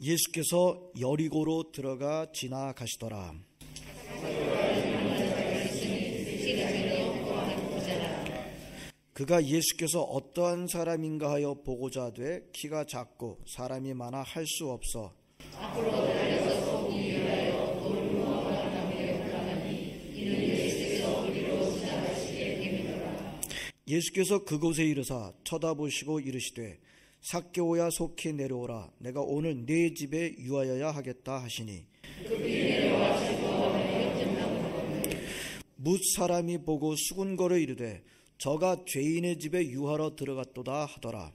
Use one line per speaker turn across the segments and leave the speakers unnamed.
예수께서 여리고로 들어가 지나가시더라. 그가 예수께서 어떠한 사람인가 하여 보고자 하되 키가 작고 사람이 많아 할 수 없어 앞으로 달려서 위하여 돌을 모아 나무에 올라가니 이는 예수께서 우리로 지나가시게 됨이더라. 예수께서 그곳에 이르사 쳐다보시고 이르시되 삭개오야 속히 내려오라. 내가 오늘 네 집에 유하여야 하겠다 하시니 뭇 사람이 보고 수군거려 이르되 저가 죄인의 집에 유하러 들어갔도다 하더라.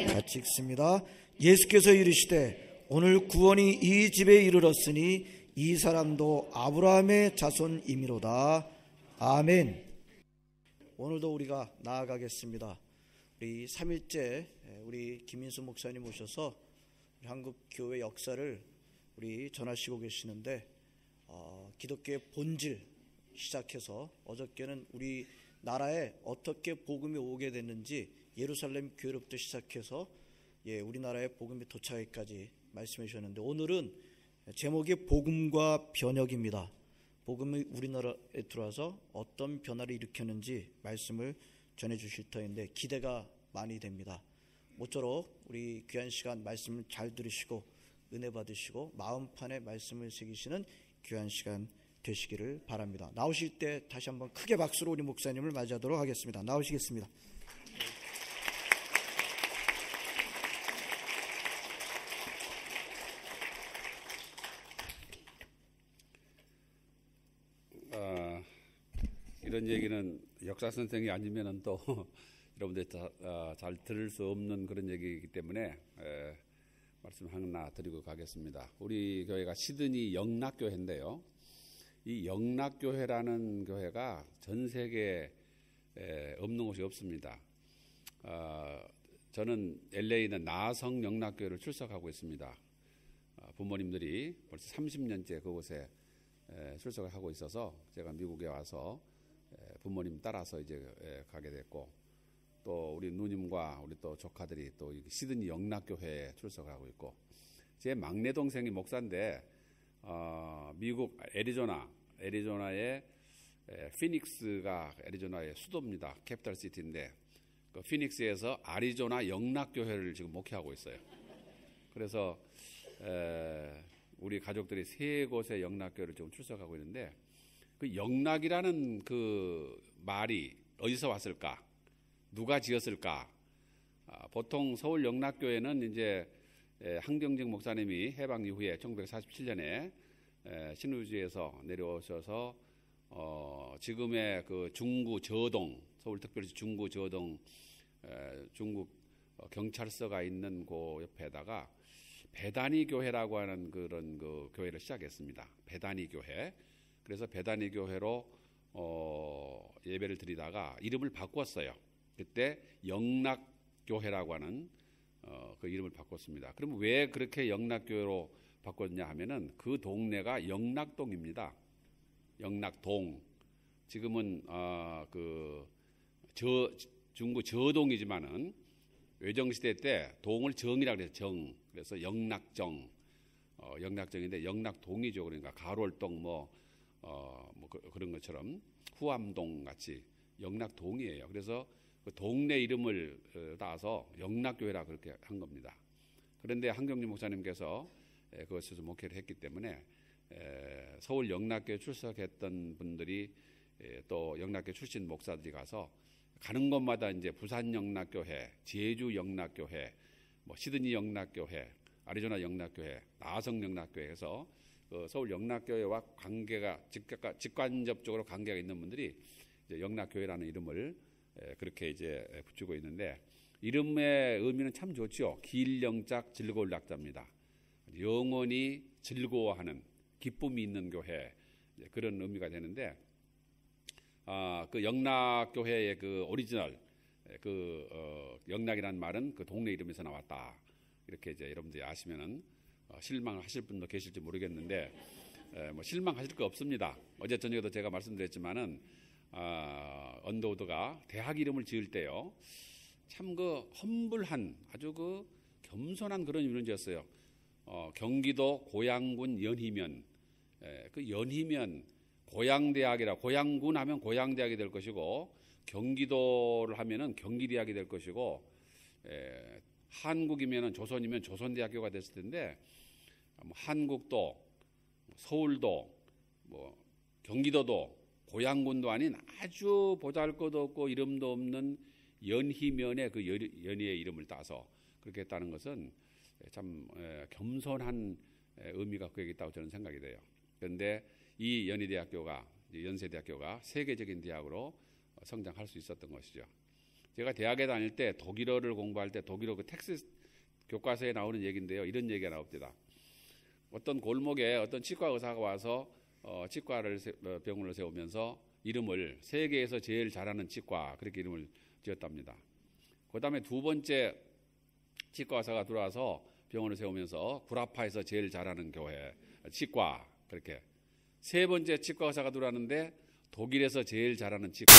같이 읽습니다. 예수께서 이르시되 오늘 구원이 이 집에 이르렀으니 이 사람도 아브라함의 자손이미로다. 아멘. 오늘도 우리가 나아가겠습니다. 우리 3일째 우리 김인수 목사님 오셔서 한국 교회 역사를 우리 전하시고 계시는데 기독교의 본질 시작해서 어저께는 우리 나라에 어떻게 복음이 오게 됐는지 예루살렘 교회로부터 시작해서 우리나라에 복음이 도착하기까지 말씀해 주셨는데 오늘은 제목이 복음과 변혁입니다. 복음이 우리나라에 들어와서 어떤 변화를 일으켰는지 말씀을 전해 주실 터인데 기대가 많이 됩니다. 모쪼록 우리 귀한 시간 말씀을 잘 들으시고 은혜 받으시고 마음판에 말씀을 새기시는 귀한 시간 되시기를 바랍니다. 나오실 때 다시 한번 크게 박수로 우리 목사님을 맞이하도록 하겠습니다. 나오시겠습니다.
이런 얘기는 역사 선생이 아니면은 또 여러분들 잘 들을 수 없는 그런 얘기이기 때문에 말씀 하나 드리고 가겠습니다. 우리 교회가 시드니 영락교회인데요. 이 영락교회라는 교회가 전 세계에 없는 곳이 없습니다. 저는 LA 있는 나성 영락교회를 출석하고 있습니다. 부모님들이 벌써 30년째 그곳에 출석을 하고 있어서 제가 미국에 와서 부모님 따라서 이제 가게 됐고 또 우리 누님과 우리 또 조카들이 또 시드니 영락교회에 출석하고 있고 제 막내 동생이 목사인데 미국 애리조나의 피닉스가 애리조나의 수도입니다. 캐피탈 시티인데 그 피닉스에서 아리조나 영락교회를 지금 목회하고 있어요. 그래서 우리 가족들이 세 곳의 영락교회를 지금 출석하고 있는데 그 영락이라는 그 말이 어디서 왔을까? 누가 지었을까? 보통 서울 영락교회는 이제 한경직 목사님이 해방 이후에 1947년에 신우주에서 내려오셔서 지금의 그 중구 저동, 서울특별시 중구 저동 중국 경찰서가 있는 그 옆에다가 베다니 교회라고 하는 그런 그 교회를 시작했습니다. 베다니 교회. 그래서 베다니 교회로 예배를 드리다가 이름을 바꿨어요. 그때 영락교회라고 하는 그 이름을 바꿨습니다. 그럼 왜 그렇게 영락교회로 바꿨냐 하면은 그 동네가 영락동입니다. 영락동. 지금은 중구 저동이지만은 외정시대 때 동을 정이라고 해서 정. 그래서 영락정. 영락정인데 영락동이죠. 그러니까 가롤동 그런 것처럼 후암동 같이 영락동이에요. 그래서 그 동네 이름을 따서 영락교회라 그렇게 한 겁니다. 그런데 한경림 목사님께서 그것에서 목회를 했기 때문에 서울 영락교회 출석했던 분들이 또 영락교회 출신 목사들이 가서 가는 곳마다 이제 부산 영락교회, 제주 영락교회, 시드니 영락교회, 아리조나 영락교회, 나성 영락교회에서 서울 영락교회와 관계가 직간접적으로 관계가 있는 분들이 이제 영락교회라는 이름을 그렇게 이제 붙이고 있는데 이름의 의미는 참 좋죠. 길영작 즐거울 낙자입니다. 영원히 즐거워하는 기쁨이 있는 교회 그런 의미가 되는데 그 영락교회의 그 오리지널 영락이라는 말은 그 동네 이름에서 나왔다. 이렇게 이제 여러분들이 아시면은 실망하실 분도 계실지 모르겠는데 뭐 실망하실 거 없습니다. 어제 저녁에도 제가 말씀드렸지만은 언더우드가 대학 이름을 지을 때요, 참 그 험불한 아주 그 겸손한 그런 이름을 지었어요. 경기도 고양군 연희면, 그 연희면 고양대학이라, 고양군 하면 고양대학이 될 것이고 경기도를 하면은 경기대학이 될 것이고, 한국이면은 조선이면 조선대학교가 됐을 텐데, 한국도 서울도 뭐 경기도도 고양군도 아닌 아주 보잘것없고 이름도 없는 연희면의 그 연희의 이름을 따서 그렇게 했다는 것은 참 겸손한 의미가 거기에 있다고 저는 생각이 돼요. 그런데 이 연희대학교가, 연세대학교가 세계적인 대학으로 성장할 수 있었던 것이죠. 제가 대학에 다닐 때 독일어를 공부할 때 독일어 그 텍스트 교과서에 나오는 얘기인데요, 이런 얘기가 나옵니다. 어떤 골목에 어떤 치과 의사가 와서 치과를 병원을 세우면서 이름을 세계에서 제일 잘하는 치과, 그렇게 이름을 지었답니다. 그 다음에 두 번째 치과 의사가 들어와서 병원을 세우면서 구라파에서 제일 잘하는 교회 치과, 그렇게. 세 번째 치과 의사가 들어왔는데 독일에서 제일 잘하는 치과.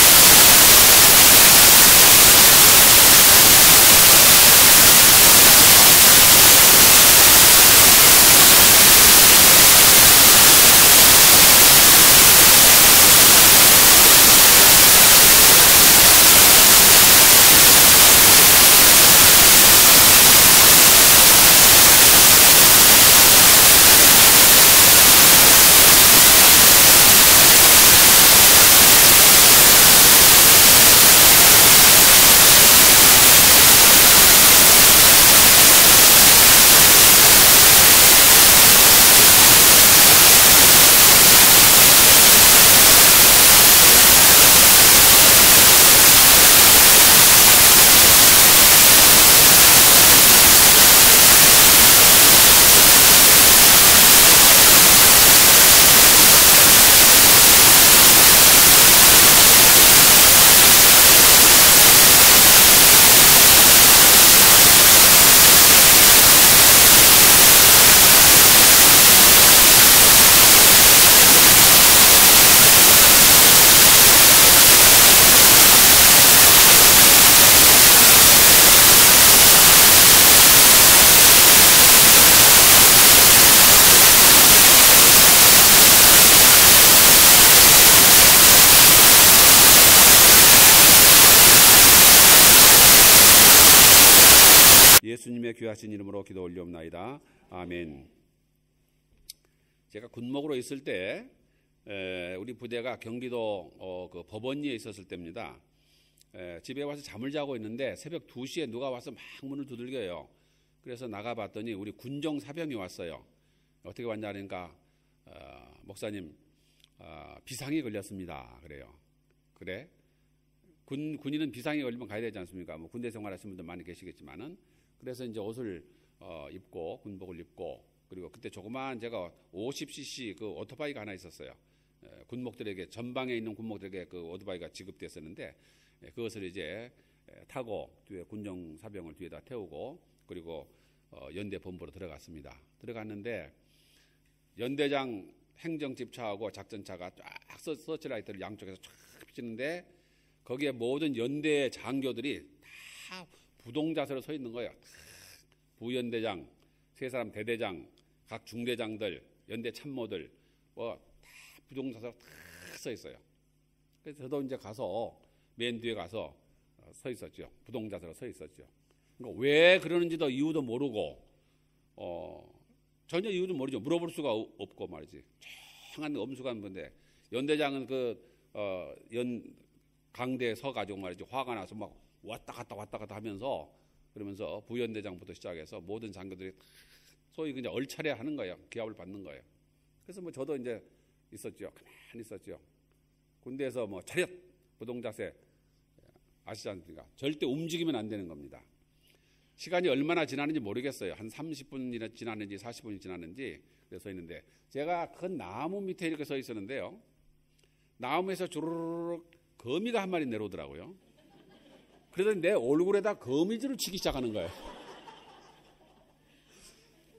예수님의 귀하신 이름으로 기도 올리옵나이다. 아멘. 제가 군목으로 있을 때 우리 부대가 경기도 그 법원리에 있었을 때입니다. 집에 와서 잠을 자고 있는데 새벽 2시에 누가 와서 막 문을 두들겨요. 그래서 나가봤더니 우리 군종 사병이 왔어요. 어떻게 왔냐 하니까 목사님 비상이 걸렸습니다. 그래요. 그래? 군인은 비상이 걸리면 가야 되지 않습니까? 뭐 군대 생활하시는 분들 많이 계시겠지만은. 그래서 이제 옷을 입고 군복을 입고, 그리고 그때 조그만 제가 50cc 그 오토바이가 하나 있었어요. 군목들에게, 전방에 있는 군목들에게 그 오토바이가 지급됐었는데 그것을 이제 타고 뒤에 군종 사병을 뒤에다 태우고, 그리고 연대 본부로 들어갔습니다. 들어갔는데 연대장 행정집차하고 작전차가 쫙 서치라이트를 양쪽에서 쫙 비치는데 거기에 모든 연대 장교들이 다 부동자세로 서 있는 거예요. 부연대장, 세 사람 대대장, 각 중대장들, 연대 참모들, 뭐 다 부동자세로 다 서 있어요. 그래서 저도 이제 가서 맨 뒤에 가서 서 있었죠. 부동자세로 서 있었죠. 그러니까 왜 그러는지도 이유도 모르고, 전혀 이유도 모르죠. 물어볼 수가 없고 말이지. 청한 엄숙한 분데, 연대장은 강대에 서 가지고 말이지, 화가 나서 막 왔다 갔다 하면서, 그러면서 부연대장부터 시작해서 모든 장교들이 소위 그냥 얼차례 하는 거예요. 기합을 받는 거예요. 그래서 뭐 저도 이제 있었죠. 가만히 있었죠. 군대에서 뭐 차렷 부동자세 아시지 않습니까? 절대 움직이면 안 되는 겁니다. 시간이 얼마나 지났는지 모르겠어요. 한 30분이나 지났는지 40분이 지났는지 서 있는데, 제가 큰 나무 밑에 이렇게 서 있었는데요. 나무에서 주르륵 거미가 한 마리 내려오더라고요. 그러더니 내 얼굴에다 거미줄을 치기 시작하는 거예요.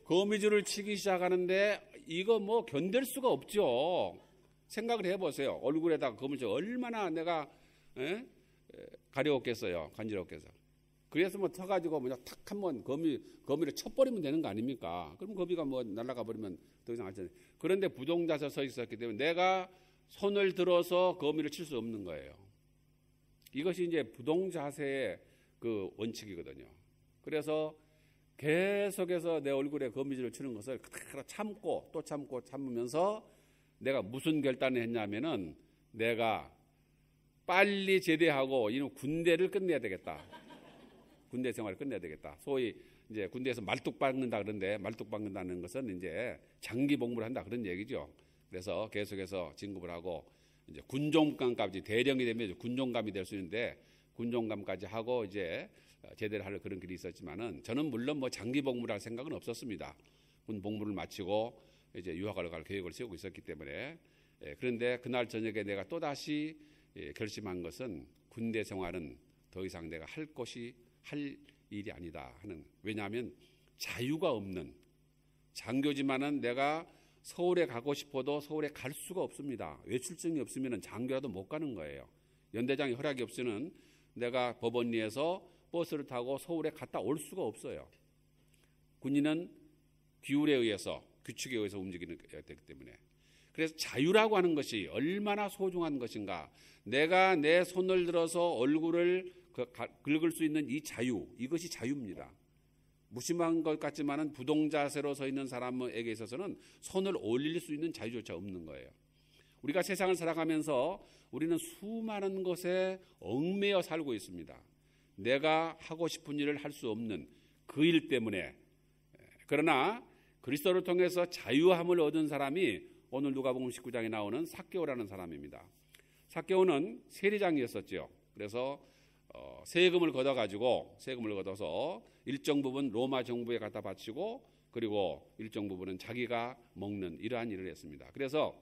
거미줄을 치기 시작하는데 이거 뭐 견딜 수가 없죠. 생각을 해보세요. 얼굴에다가 검을 쳐 얼마나 내가 가려웠겠어요. 간지럽겠어. 그래서 뭐 터가지고 그냥 탁 한번 거미를 쳐버리면 되는 거 아닙니까? 그럼 거미가 뭐 날아가 버리면 더 이상 하잖아요. 그런데 부동자세 서 있었기 때문에 내가 손을 들어서 거미를 칠 수 없는 거예요. 이것이 이제 부동자세의 그 원칙이거든요. 그래서 계속해서 내 얼굴에 거미줄을 치는 것을 그대로 참고 또 참고 참으면서 내가 무슨 결단을 했냐면은 내가 빨리 제대하고 이놈 군대를 끝내야 되겠다. 군대 생활을 끝내야 되겠다. 소위 이제 군대에서 말뚝 박는다 그러는데 말뚝 박는다는 것은 이제 장기 복무를 한다 그런 얘기죠. 그래서 계속해서 진급을 하고 이제 군종감까지 대령이 되면 군종감이 될 수 있는데 군종감까지 하고 이제 제대를 할 그런 길이 있었지만은 저는 물론 뭐 장기 복무를 할 생각은 없었습니다. 군 복무를 마치고 이제 유학을 갈 계획을 세우고 있었기 때문에 그런데 그날 저녁에 내가 또 다시 결심한 것은 군대 생활은 더 이상 내가 할 일이 아니다 하는 왜냐하면 자유가 없는 장교지만은 내가 서울에 가고 싶어도 서울에 갈 수가 없습니다. 외출증이 없으면 장교라도 못 가는 거예요. 연대장이 허락이 없으면 내가 법원리에서 버스를 타고 서울에 갔다 올 수가 없어요. 군인은 규율에 의해서 규칙에 의해서 움직이는 되기 때문에 그래서 자유라고 하는 것이 얼마나 소중한 것인가. 내가 내 손을 들어서 얼굴을 긁을 수 있는 이 자유, 이것이 자유입니다. 무심한 것 같지만은 부동자세로 서 있는 사람에게 있어서는 손을 올릴 수 있는 자유조차 없는 거예요. 우리가 세상을 살아가면서 우리는 수많은 것에 얽매여 살고 있습니다. 내가 하고 싶은 일을 할 수 없는 그 일 때문에. 그러나 그리스도를 통해서 자유함을 얻은 사람이 오늘 누가복음 19장에 나오는 삭개오라는 사람입니다. 삭개오는 세리장이었었죠. 그래서 세금을 걷어서 일정 부분 로마 정부에 갖다 바치고 그리고 일정 부분은 자기가 먹는 이러한 일을 했습니다. 그래서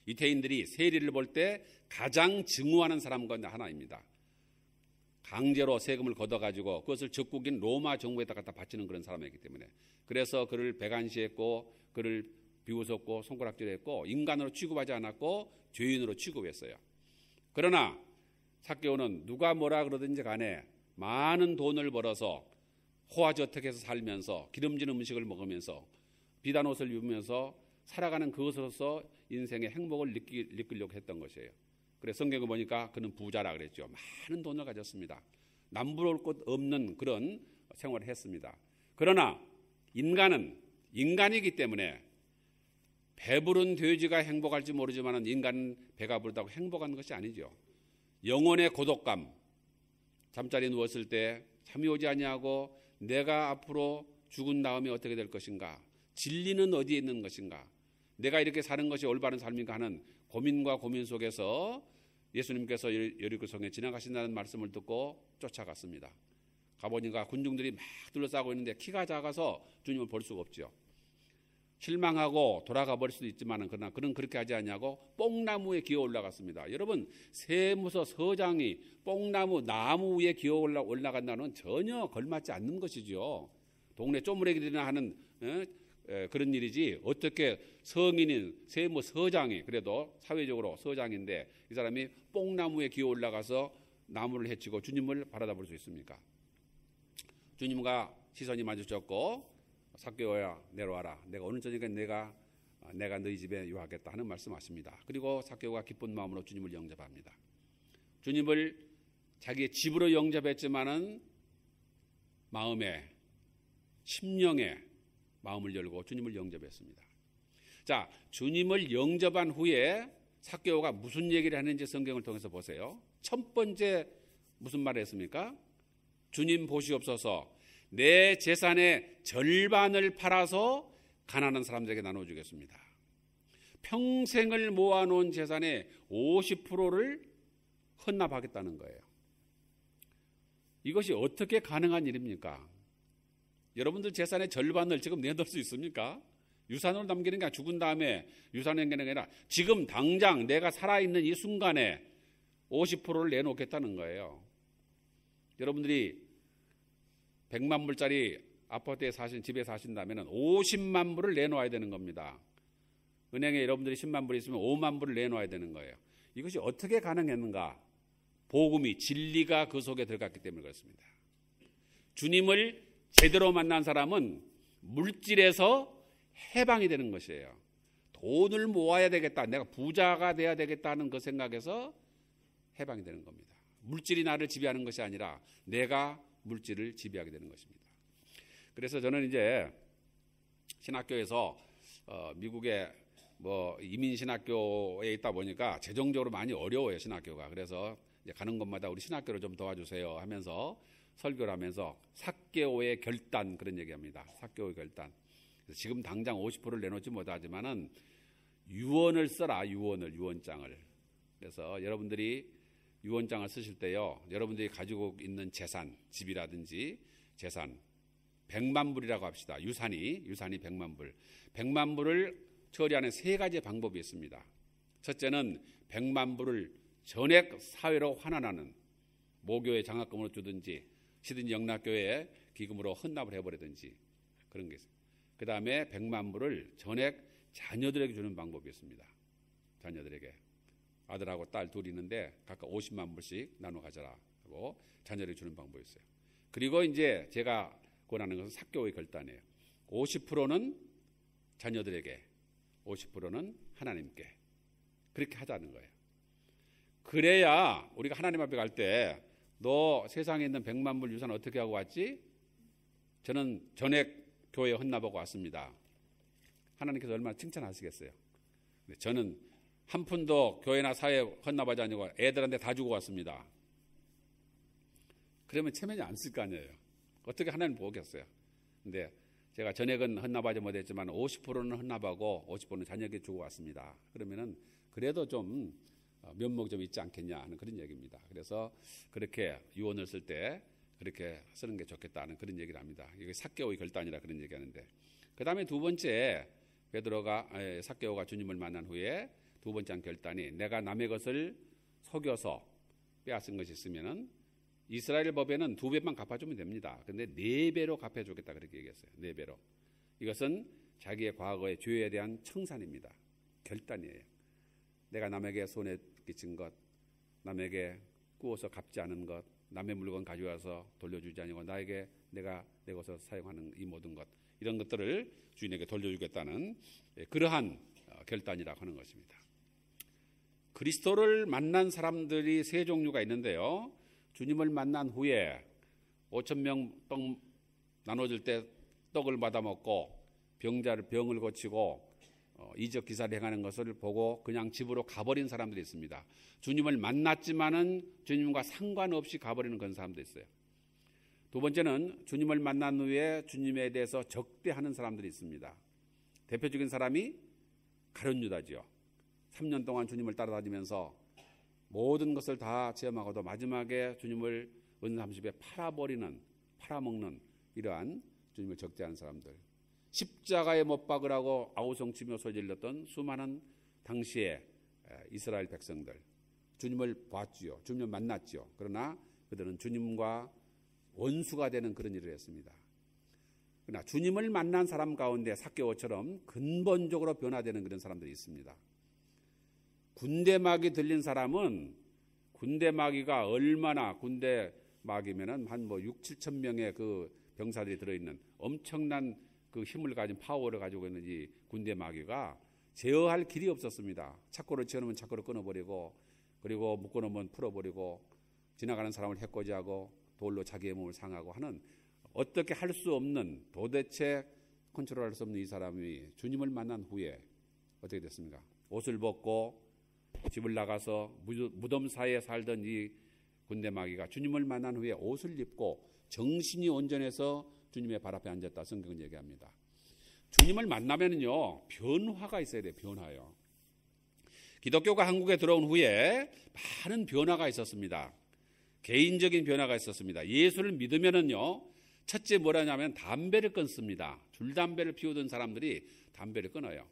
유대인들이 세리를 볼 때 가장 증오하는 사람 가운데 하나입니다. 강제로 세금을 걷어가지고 그것을 적국인 로마 정부에다 갖다 바치는 그런 사람이기 때문에 그래서 그를 배관시했고 그를 비웃었고 손가락질했고 인간으로 취급하지 않았고 죄인으로 취급했어요. 그러나 삭개오는 누가 뭐라 그러든지 간에 많은 돈을 벌어서 호화저택에서 살면서 기름진 음식을 먹으면서 비단 옷을 입으면서 살아가는 그것으로서 인생의 행복을 느끼려고 했던 것이에요. 그래서 성경을 보니까 그는 부자라 그랬죠. 많은 돈을 가졌습니다. 남부러울 것 없는 그런 생활을 했습니다. 그러나 인간은 인간이기 때문에 배부른 돼지가 행복할지 모르지만 인간은 배가 부르다고 행복한 것이 아니죠. 영혼의 고독감, 잠자리에 누웠을 때 잠이 오지 아니하고 내가 앞으로 죽은 다음에 어떻게 될 것인가, 진리는 어디에 있는 것인가, 내가 이렇게 사는 것이 올바른 삶인가 하는 고민과 고민 속에서 예수님께서 여리고성에 지나가신다는 말씀을 듣고 쫓아갔습니다. 가보니까 군중들이 막 둘러싸고 있는데 키가 작아서 주님을 볼 수가 없죠. 실망하고 돌아가 버릴 수도 있지만 그러나 그는 그렇게 하지 않냐고 뽕나무에 기어 올라갔습니다. 여러분 세무서 서장이 뽕나무 나무 위에 기어 올라간다는 전혀 걸맞지 않는 것이죠. 동네 쪼무레기들이나 하는 그런 일이지 어떻게 성인인 세무 서장이 그래도 사회적으로 서장인데 이 사람이 뽕나무에 기어 올라가서 나무를 해치고 주님을 바라다 볼 수 있습니까? 주님과 시선이 마주쳤고 삭개오야 내려와라. 내가 오늘 저녁에 내가 너희 집에 유하겠다 하는 말씀하십니다. 그리고 삭개오가 기쁜 마음으로 주님을 영접합니다. 주님을 자기의 집으로 영접했지만은 마음에 심령에 마음을 열고 주님을 영접했습니다. 자, 주님을 영접한 후에 삭개오가 무슨 얘기를 하는지 성경을 통해서 보세요. 첫 번째 무슨 말을 했습니까? 주님 보시옵소서. 내 재산의 절반을 팔아서 가난한 사람들에게 나눠주겠습니다. 평생을 모아놓은 재산의 50%를 헌납하겠다는 거예요. 이것이 어떻게 가능한 일입니까? 여러분들 재산의 절반을 지금 내놓을 수 있습니까? 유산으로 남기는 게 죽은 다음에 유산을 남기는 게 아니라 지금 당장 내가 살아있는 이 순간에 50%를 내놓겠다는 거예요. 여러분들이 100만 불짜리 아파트에 집에 사신다면 50만 불을 내놓아야 되는 겁니다. 은행에 여러분들이 10만 불이 있으면 5만 불을 내놓아야 되는 거예요. 이것이 어떻게 가능했는가? 복음이, 진리가 그 속에 들어갔기 때문에 그렇습니다. 주님을 제대로 만난 사람은 물질에서 해방이 되는 것이에요. 돈을 모아야 되겠다, 내가 부자가 돼야 되겠다는 그 생각에서 해방이 되는 겁니다. 물질이 나를 지배하는 것이 아니라 내가 물질을 지배하게 되는 것입니다. 그래서 저는 이제 신학교에서 미국의 이민 신학교에 있다 보니까 재정적으로 많이 어려워요, 신학교가. 그래서 이제 가는 곳마다 우리 신학교를 좀 도와주세요 하면서 설교를 하면서 삭개오의 결단, 그런 얘기합니다. 삭개오의 결단. 그래서 지금 당장 50%를 내놓지 못하지만은 유언을 써라, 유언장을. 그래서 여러분들이 유언장을 쓰실 때요, 여러분들이 가지고 있는 재산, 집이라든지 재산 100만 불이라고 합시다. 유산이 100만 불. 100만 불을 처리하는 세 가지 방법이 있습니다. 첫째는 100만 불을 전액 사회로 환원하는, 모교에 장학금으로 주든지 시드니 영락교회 기금으로 헌납을 해버리든지 그런 게 있어요. 그 다음에 100만 불을 전액 자녀들에게 주는 방법이 있습니다. 자녀들에게. 아들하고 딸 둘이 있는데 각각 50만 불씩 나눠 가져라 하고 자녀에게 주는 방법이 있어요. 그리고 이제 제가 권하는 것은 삭개오의 결단이에요. 50%는 자녀들에게, 50%는 하나님께. 그렇게 하자는 거예요. 그래야 우리가 하나님 앞에 갈 때 너 세상에 있는 100만 불 유산 어떻게 하고 왔지? 저는 전액 교회에 헌납하고 왔습니다. 하나님께서 얼마나 칭찬하시겠어요. 저는 한 푼도 교회나 사회에 헌납하지 않고 애들한테 다 주고 왔습니다. 그러면 체면이 안 쓸 거 아니에요. 어떻게 하나님 보겠어요. 근데 제가 전액은 헌납하지 못했지만 50%는 헌납하고 50%는 자녀에게 주고 왔습니다. 그러면은 그래도 좀 면목이 좀 있지 않겠냐 하는 그런 얘기입니다. 그래서 그렇게 유언을 쓸 때 그렇게 쓰는 게 좋겠다는 그런 얘기를 합니다. 이게 삭개오의 결단이라 그런 얘기하는데, 그 다음에 두 번째, 삭개오가 주님을 만난 후에 두 번째 결단이, 내가 남의 것을 속여서 빼앗은 것이 있으면은 이스라엘 법에는 2배만 갚아주면 됩니다. 그런데 4배로 갚아주겠다 그렇게 얘기했어요. 4배로. 이것은 자기의 과거의 죄에 대한 청산입니다. 결단이에요. 내가 남에게 손해 끼친 것, 남에게 꾸어서 갚지 않은 것, 남의 물건 가져와서 돌려주지 아니고 나에게 내가 내 것을 사용하는 이 모든 것, 이런 것들을 주인에게 돌려주겠다는 그러한 결단이라고 하는 것입니다. 그리스도를 만난 사람들이 세 종류가 있는데요. 주님을 만난 후에 5,000명 떡 나눠줄 때 떡을 받아 먹고 병을 고치고 이적 기사를 행하는 것을 보고 그냥 집으로 가버린 사람들이 있습니다. 주님을 만났지만은 주님과 상관없이 가버리는 그런 사람도 있어요. 두 번째는 주님을 만난 후에 주님에 대해서 적대하는 사람들이 있습니다. 대표적인 사람이 가룟 유다지요. 3년 동안 주님을 따라다니면서 모든 것을 다 체험하고도 마지막에 주님을 은삼십에 팔아먹는 이러한 주님을 적대하는 사람들. 십자가에 못 박으라고 아우성치며 소리질렀던 수많은 당시의 이스라엘 백성들. 주님을 봤지요. 주님을 만났지요. 그러나 그들은 주님과 원수가 되는 그런 일을 했습니다. 그러나 주님을 만난 사람 가운데 삭개오처럼 근본적으로 변화되는 그런 사람들이 있습니다. 군대막이 들린 사람은 군대막이가 얼마나, 군대막이면은 한 6, 7천 명의 그 병사들이 들어있는 엄청난 그 힘을 가진 파워를 가지고 있는 이 군대막이가 제어할 길이 없었습니다. 차고를 채워놓으면 차고를 끊어버리고, 그리고 묶어놓으면 풀어버리고, 지나가는 사람을 해코지하고 돌로 자기의 몸을 상하고 하는, 어떻게 할 수 없는, 도대체 컨트롤할 수 없는 이 사람이 주님을 만난 후에 어떻게 됐습니까? 옷을 벗고 집을 나가서 무덤 사이에 살던 이 군대마귀가 주님을 만난 후에 옷을 입고 정신이 온전해서 주님의 발 앞에 앉았다. 성경은 얘기합니다. 주님을 만나면은요, 변화가 있어야 돼요. 변화요. 기독교가 한국에 들어온 후에 많은 변화가 있었습니다. 개인적인 변화가 있었습니다. 예수를 믿으면은요, 첫째 뭐라냐면 담배를 끊습니다. 줄담배를 피우던 사람들이 담배를 끊어요.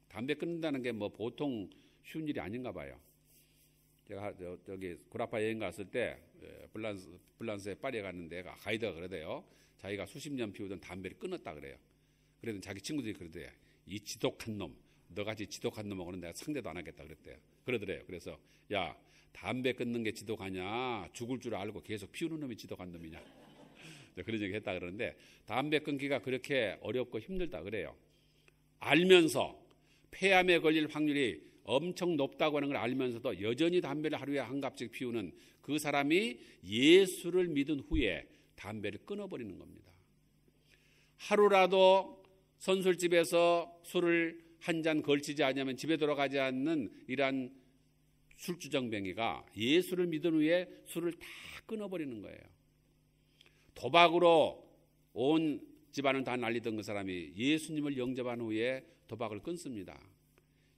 담배 끊는다는 게 보통 쉬운 일이 아닌가 봐요. 제가 저기 구라파 여행 갔을 때 블란스에 파리에 갔는데 가이드가 그러대요. 자기가 수십 년 피우던 담배를 끊었다 그래요. 그래도 자기 친구들이 그러대요. 이 지독한 놈, 너같이 지독한 놈하고는 내가 상대도 안 하겠다 그랬대요. 그러더래요. 그래서 야, 담배 끊는 게 지독하냐? 죽을 줄 알고 계속 피우는 놈이 지독한 놈이냐? 그런 얘기 했다 그러는데 담배 끊기가 그렇게 어렵고 힘들다 그래요. 알면서 폐암에 걸릴 확률이 엄청 높다고 하는 걸 알면서도 여전히 담배를 하루에 한 갑씩 피우는 그 사람이 예수를 믿은 후에 담배를 끊어버리는 겁니다. 하루라도 선술집에서 술을 한 잔 걸치지 않으면 집에 돌아가지 않는 이러한 술주정뱅이가 예수를 믿은 후에 술을 다 끊어버리는 거예요. 도박으로 온 집안을 다 날리던 그 사람이 예수님을 영접한 후에 도박을 끊습니다.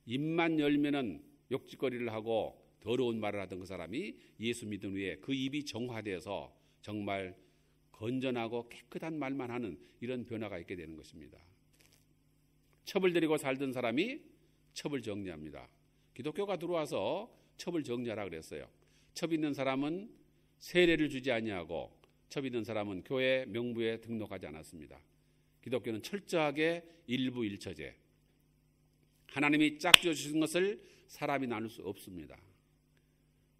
입만 열면은 욕짓거리를 하고 더러운 말을 하던 그 사람이 예수 믿은 후에 그 입이 정화돼서 정말 건전하고 깨끗한 말만 하는 이런 변화가 있게 되는 것입니다. 첩을 들이고 살던 사람이 첩을 정리합니다. 기독교가 들어와서 첩을 정리하라 그랬어요. 첩 있는 사람은 세례를 주지 아니하고 첩 있는 사람은 교회 명부에 등록하지 않았습니다. 기독교는 철저하게 일부일처제. 하나님이 짝지어 주신 것을 사람이 나눌 수 없습니다.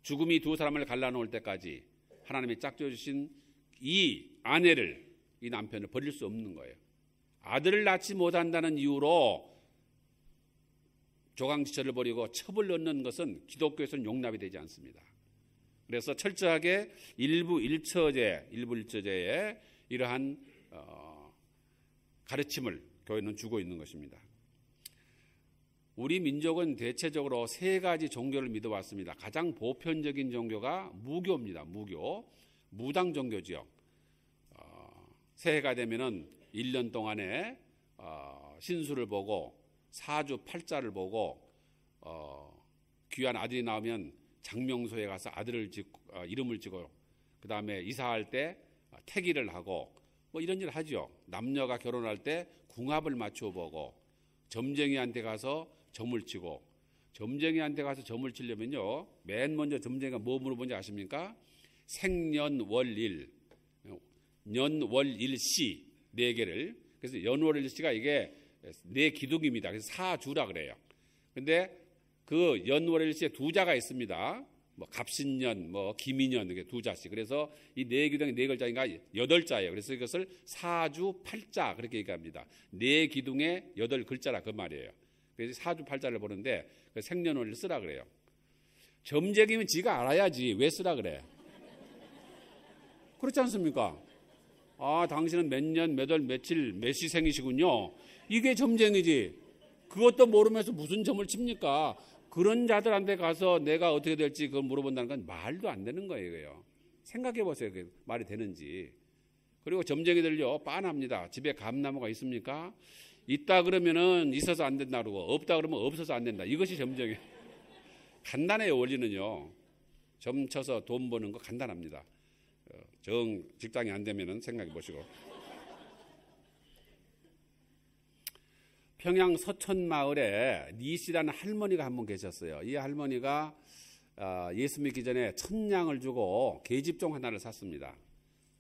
죽음이 두 사람을 갈라놓을 때까지 하나님이 짝지어 주신 이 아내를, 이 남편을 버릴 수 없는 거예요. 아들을 낳지 못한다는 이유로 조강지처를 버리고 첩을 넣는 것은 기독교에서는 용납이 되지 않습니다. 그래서 철저하게 일부일처제의 이러한 가르침을 교회는 주고 있는 것입니다. 우리 민족은 대체적으로 세 가지 종교를 믿어왔습니다. 가장 보편적인 종교가 무교입니다. 무당 종교지요. 새해가 되면은 1년 동안에 신수를 보고 사주 팔자를 보고 귀한 아들이 나오면 장명소에 가서 이름을 찍고 그 다음에 이사할 때 태기를 하고 뭐 이런 일을 하죠. 남녀가 결혼할 때 궁합을 맞춰 보고 점쟁이한테 가서 점을 치고 점쟁이한테 가서 점을 치려면요. 맨 먼저 점쟁이가 뭐 물어보는지 아십니까? 생년월일, 년월일시 4개를. 그래서 연월일시가 이게 4기둥입니다. 그래서 사주라 그래요. 근데 그 연월일시에 2자가 있습니다. 뭐 갑신년, 뭐 기민년 이게 2자씩. 그래서 이 4기둥이 4글자인가 8자예요. 그래서 이것을 사주 팔자 그렇게 얘기합니다. 4기둥에 8글자라 그 말이에요. 그래서 사주 팔자를 보는데 그 생년월일 쓰라 그래요. 점쟁이면 지가 알아야지 왜 쓰라 그래? 그렇지 않습니까? 아, 당신은 몇 년, 몇 월, 며칠, 몇 시생이시군요. 이게 점쟁이지. 그것도 모르면서 무슨 점을 칩니까? 그런 자들한테 가서 내가 어떻게 될지 그걸 물어본다는 건 말도 안 되는 거예요. 생각해 보세요. 그게 말이 되는지. 그리고 점쟁이들요, 빤합니다. 집에 감나무가 있습니까? 있다 그러면은 있어서 안 된다 그러고 없다 그러면 없어서 안 된다. 이것이 점쟁이. 간단해요, 원리는요. 점 쳐서 돈 버는 거 간단합니다. 정 직장이 안 되면은 생각해 보시고. 평양 서촌 마을에 니씨라는 할머니가 한 분 계셨어요. 이 할머니가 예수 믿기 전에 천냥을 주고 계집종 하나를 샀습니다.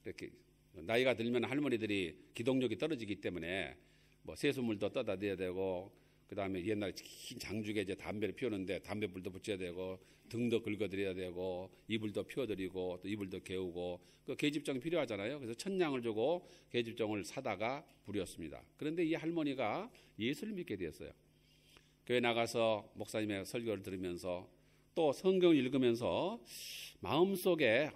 이렇게 나이가 들면 할머니들이 기동력이 떨어지기 때문에 뭐 세수물도 떠다 대야 되고 그 다음에 옛날에 긴 장죽에 이제 담배를 피우는데 담배불도 붙여야 되고 등도 긁어드려야 되고 이불도 피워드리고 또 이불도 개우고 그 계집종이 필요하잖아요. 그래서 천냥을 주고 계집종을 사다가 부렸습니다. 그런데 이 할머니가 예수를 믿게 되었어요. 교회 나가서 목사님의 설교를 들으면서 또 성경을 읽으면서 마음속에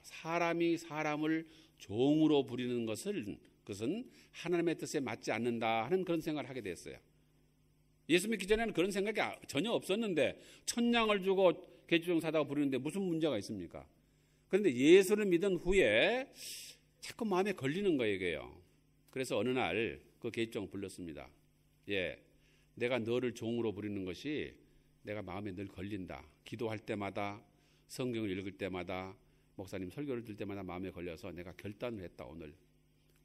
사람이 사람을 종으로 부리는 그것은 하나님의 뜻에 맞지 않는다 하는 그런 생각을 하게 됐어요. 예수 믿기 전에는 그런 생각이 전혀 없었는데 천냥을 주고 계집종 사다가 부르는데 무슨 문제가 있습니까? 그런데 예수를 믿은 후에 자꾸 마음에 걸리는 거예요. 이게요. 그래서 어느 날 그 계집종을 불렀습니다. 예, 내가 너를 종으로 부리는 것이 내가 마음에 늘 걸린다. 기도할 때마다 성경을 읽을 때마다 목사님 설교를 들을 때마다 마음에 걸려서 내가 결단을 했다.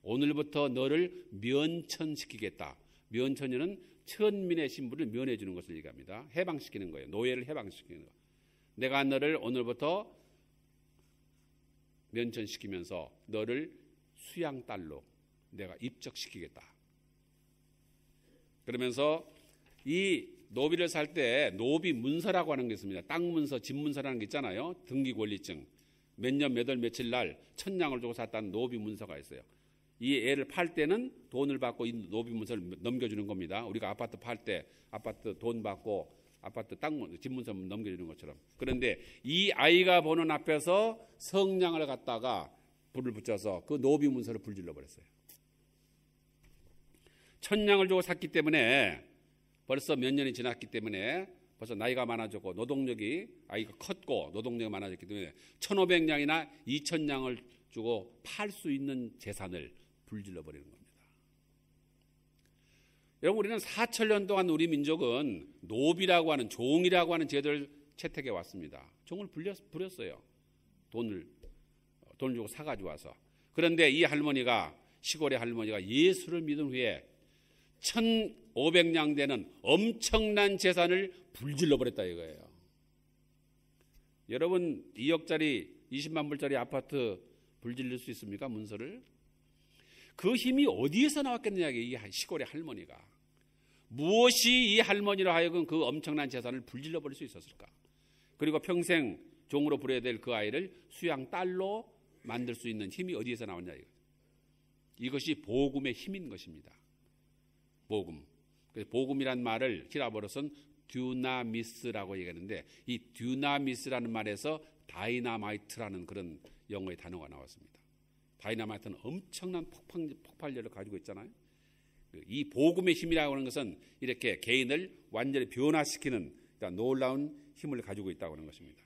오늘부터 너를 면천시키겠다. 면천이는 천민의 신분을 면해 주는 것을 얘기합니다. 해방시키는 거예요. 노예를 해방시키는 거. 내가 너를 오늘부터 면천시키면서 너를 수양딸로 내가 입적시키겠다. 그러면서 이 노비를 살 때 노비 문서라고 하는 게 있습니다. 땅 문서, 집 문서라는 게 있잖아요. 등기 권리증. 몇 년 몇 월 며칠 날 천냥을 주고 샀다는 노비 문서가 있어요. 이 애를 팔 때는 돈을 받고 이 노비 문서를 넘겨주는 겁니다. 우리가 아파트 팔 때 아파트 돈 받고 아파트 땅 집 문서 넘겨주는 것처럼. 그런데 이 아이가 보는 앞에서 성냥을 갖다가 불을 붙여서 그 노비 문서를 불질러 버렸어요. 천냥을 주고 샀기 때문에 벌써 몇 년이 지났기 때문에 벌써 나이가 많아졌고 노동력이 아이가 컸고 노동력이 많아졌기 때문에 1,500냥이나 2,000냥을 주고 팔 수 있는 재산을 불질러 버리는 겁니다. 여러분, 우리는 4,000년 동안 우리 민족은 노비라고 하는 종이라고 하는 제도를 채택해 왔습니다. 종을 부렸어요. 돈을 주고 사가지고 와서. 그런데 이 할머니가, 시골의 할머니가 예수를 믿은 후에 1,500냥 되는 엄청난 재산을 불질러 버렸다 이거예요. 여러분, 2억짜리 20만 불짜리 아파트 불질릴 수 있습니까? 문서를. 그 힘이 어디에서 나왔겠느냐, 이 시골의 할머니가. 무엇이 이 할머니로 하여금 그 엄청난 재산을 불질러 버릴 수 있었을까? 그리고 평생 종으로 부려야 될 그 아이를 수양 딸로 만들 수 있는 힘이 어디에서 나왔냐 이거. 이것이 복음의 힘인 것입니다. 복음. 복음이란 말을 히라버로서는 듀나미스라고 얘기하는데, 이 듀나미스라는 말에서 다이나마이트라는 그런 영어의 단어가 나왔습니다. 다이나마이트는 엄청난 폭발력을 가지고 있잖아요. 이 복음의 힘이라고 하는 것은 이렇게 개인을 완전히 변화시키는, 그러니까 놀라운 힘을 가지고 있다고 하는 것입니다.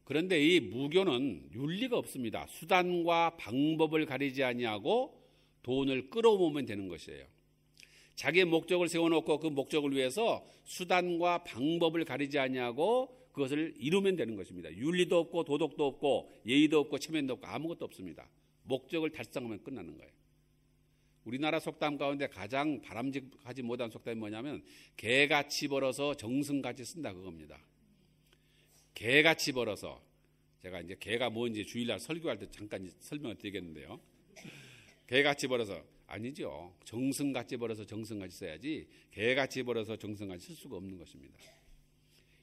그런데 이 무교는 윤리가 없습니다. 수단과 방법을 가리지 아니하고 돈을 끌어모으면 되는 것이에요. 자기의 목적을 세워놓고 그 목적을 위해서 수단과 방법을 가리지 아니하고 그것을 이루면 되는 것입니다. 윤리도 없고 도덕도 없고 예의도 없고 체면도 없고 아무것도 없습니다. 목적을 달성하면 끝나는 거예요. 우리나라 속담 가운데 가장 바람직하지 못한 속담이 뭐냐면 개같이 벌어서 정승같이 쓴다 그겁니다. 개같이 벌어서, 제가 이제 개가 뭔지 주일날 설교할 때 잠깐 설명을 드리겠는데요. 개같이 벌어서, 아니죠. 정승같이 벌어서 정승같이 써야지 개같이 벌어서 정승같이 쓸 수가 없는 것입니다.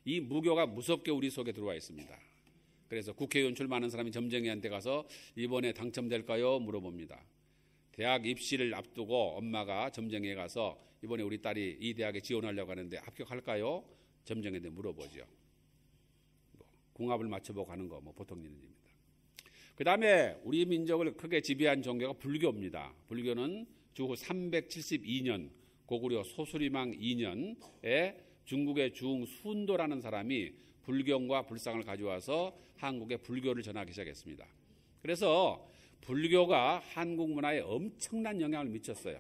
이 무교가 무섭게 우리 속에 들어와 있습니다. 그래서 국회의원 출마하는 사람이 점쟁이한테 가서 이번에 당첨될까요? 물어봅니다. 대학 입시를 앞두고 엄마가 점쟁이에 가서 이번에 우리 딸이 이 대학에 지원하려고 하는데 합격할까요? 점쟁이한테 물어보죠. 궁합을 맞춰보고 하는 거 보통 일입니다. 그 다음에 우리 민족을 크게 지배한 종교가 불교입니다. 불교는 주후 372년 고구려 소수리망 2년에 중국의 중순도라는 사람이 불경과 불상을 가져와서 한국에 불교를 전하기 시작했습니다. 그래서 불교가 한국 문화에 엄청난 영향을 미쳤어요.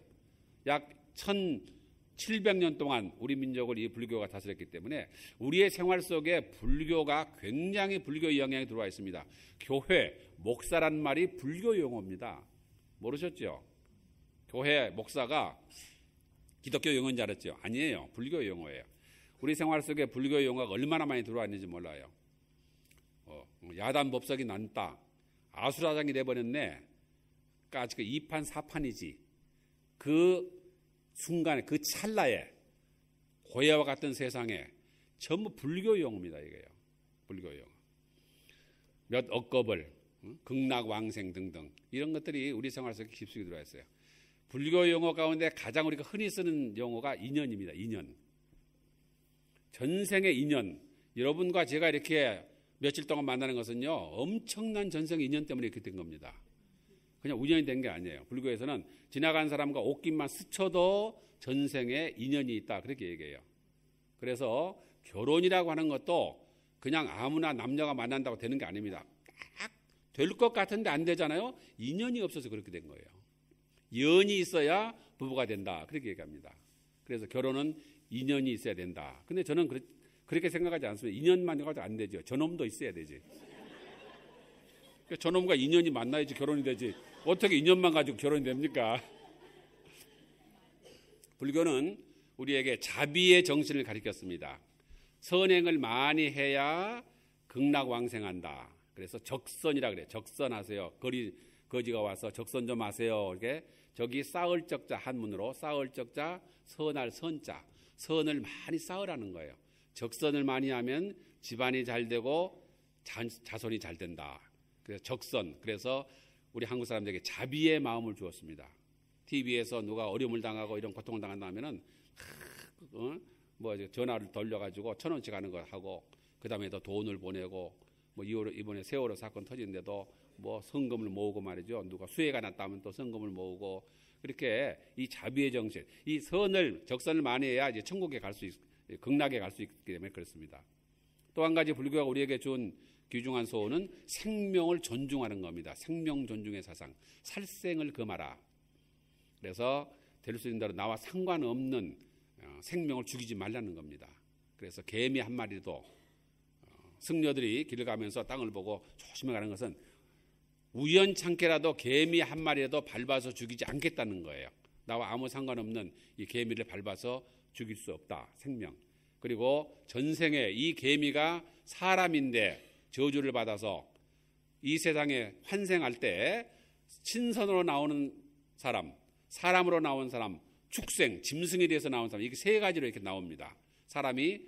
약 1700년 동안 우리 민족을 이 불교가 다스렸기 때문에 우리의 생활 속에 불교가 굉장히 불교의 영향이 들어와 있습니다. 교회, 목사란 말이 불교 용어입니다. 모르셨죠? 교회, 목사가 기독교 용어인 줄 알았죠? 아니에요. 불교 용어예요. 우리 생활 속에 불교 용어가 얼마나 많이 들어와 있는지 몰라요. 야단 법석이 난다. 아수라장이 돼버렸네. 까지 그 2판 4판이지. 그 순간에, 그 찰나에, 고해와 같은 세상에 전부 불교 용어입니다. 이게요. 불교 용어. 몇 억겁을, 극락왕생 등등 이런 것들이 우리 생활 속에 깊숙이 들어와 있어요. 불교 용어 가운데 가장 우리가 흔히 쓰는 용어가 인연입니다. 인연. 전생의 인연. 여러분과 제가 이렇게 며칠 동안 만나는 것은요, 엄청난 전생의 인연 때문에 이렇게 된 겁니다. 그냥 우연히 된 게 아니에요. 불교에서는 지나간 사람과 옷깃만 스쳐도 전생에 인연이 있다, 그렇게 얘기해요. 그래서 결혼이라고 하는 것도 그냥 아무나 남녀가 만난다고 되는 게 아닙니다. 딱 될 것 같은데 안 되잖아요. 인연이 없어서 그렇게 된 거예요. 연이 있어야 부부가 된다, 그렇게 얘기합니다. 그래서 결혼은 인연이 있어야 된다. 근데 저는 그렇게 생각하지 않습니다. 인연만 가지고 안 되죠. 저놈도 있어야 되지. 저놈과 인연이 만나야지 결혼이 되지. 어떻게 인연만 가지고 결혼이 됩니까? 불교는 우리에게 자비의 정신을 가르쳤습니다. 선행을 많이 해야 극락왕생한다. 그래서 적선이라 그래요. 적선하세요. 거지가 와서 적선 좀 하세요. 이렇게 저기 쌓을 적자 한문으로 쌓을 적자 선할 선자 선을 많이 쌓으라는 거예요. 적선을 많이 하면 집안이 잘 되고 자손이 잘 된다. 그래서 적선. 그래서 우리 한국 사람들에게 자비의 마음을 주었습니다. TV에서 누가 어려움을 당하고 이런 고통을 당한다면은 전화를 돌려가지고 1,000원씩 하는 거 하고 그 다음에 더 돈을 보내고 이번에 세월호 사건 터지는데도 성금을 모으고 말이죠. 누가 수해가 났다면 또 성금을 모으고 그렇게 이 자비의 정신, 이 적선을 많이 해야 이제 천국에 극락에 갈 수 있기 때문에 그렇습니다. 또 한 가지 불교가 우리에게 준 귀중한 소원은 생명을 존중하는 겁니다. 생명 존중의 사상, 살생을 금하라. 그래서 될 수 있는 대로 나와 상관없는 생명을 죽이지 말라는 겁니다. 그래서 개미 한 마리도 승려들이 길을 가면서 땅을 보고 조심히 가는 것은 우연찮게라도 개미 한 마리라도 밟아서 죽이지 않겠다는 거예요. 나와 아무 상관없는 이 개미를 밟아서 죽일 수 없다. 생명. 그리고 전생에 이 개미가 사람인데 저주를 받아서 이 세상에 환생할 때 신선으로 나오는 사람, 사람으로 나온 사람, 축생, 짐승에 대해서 나온 사람, 이게 세 가지로 이렇게 나옵니다. 사람이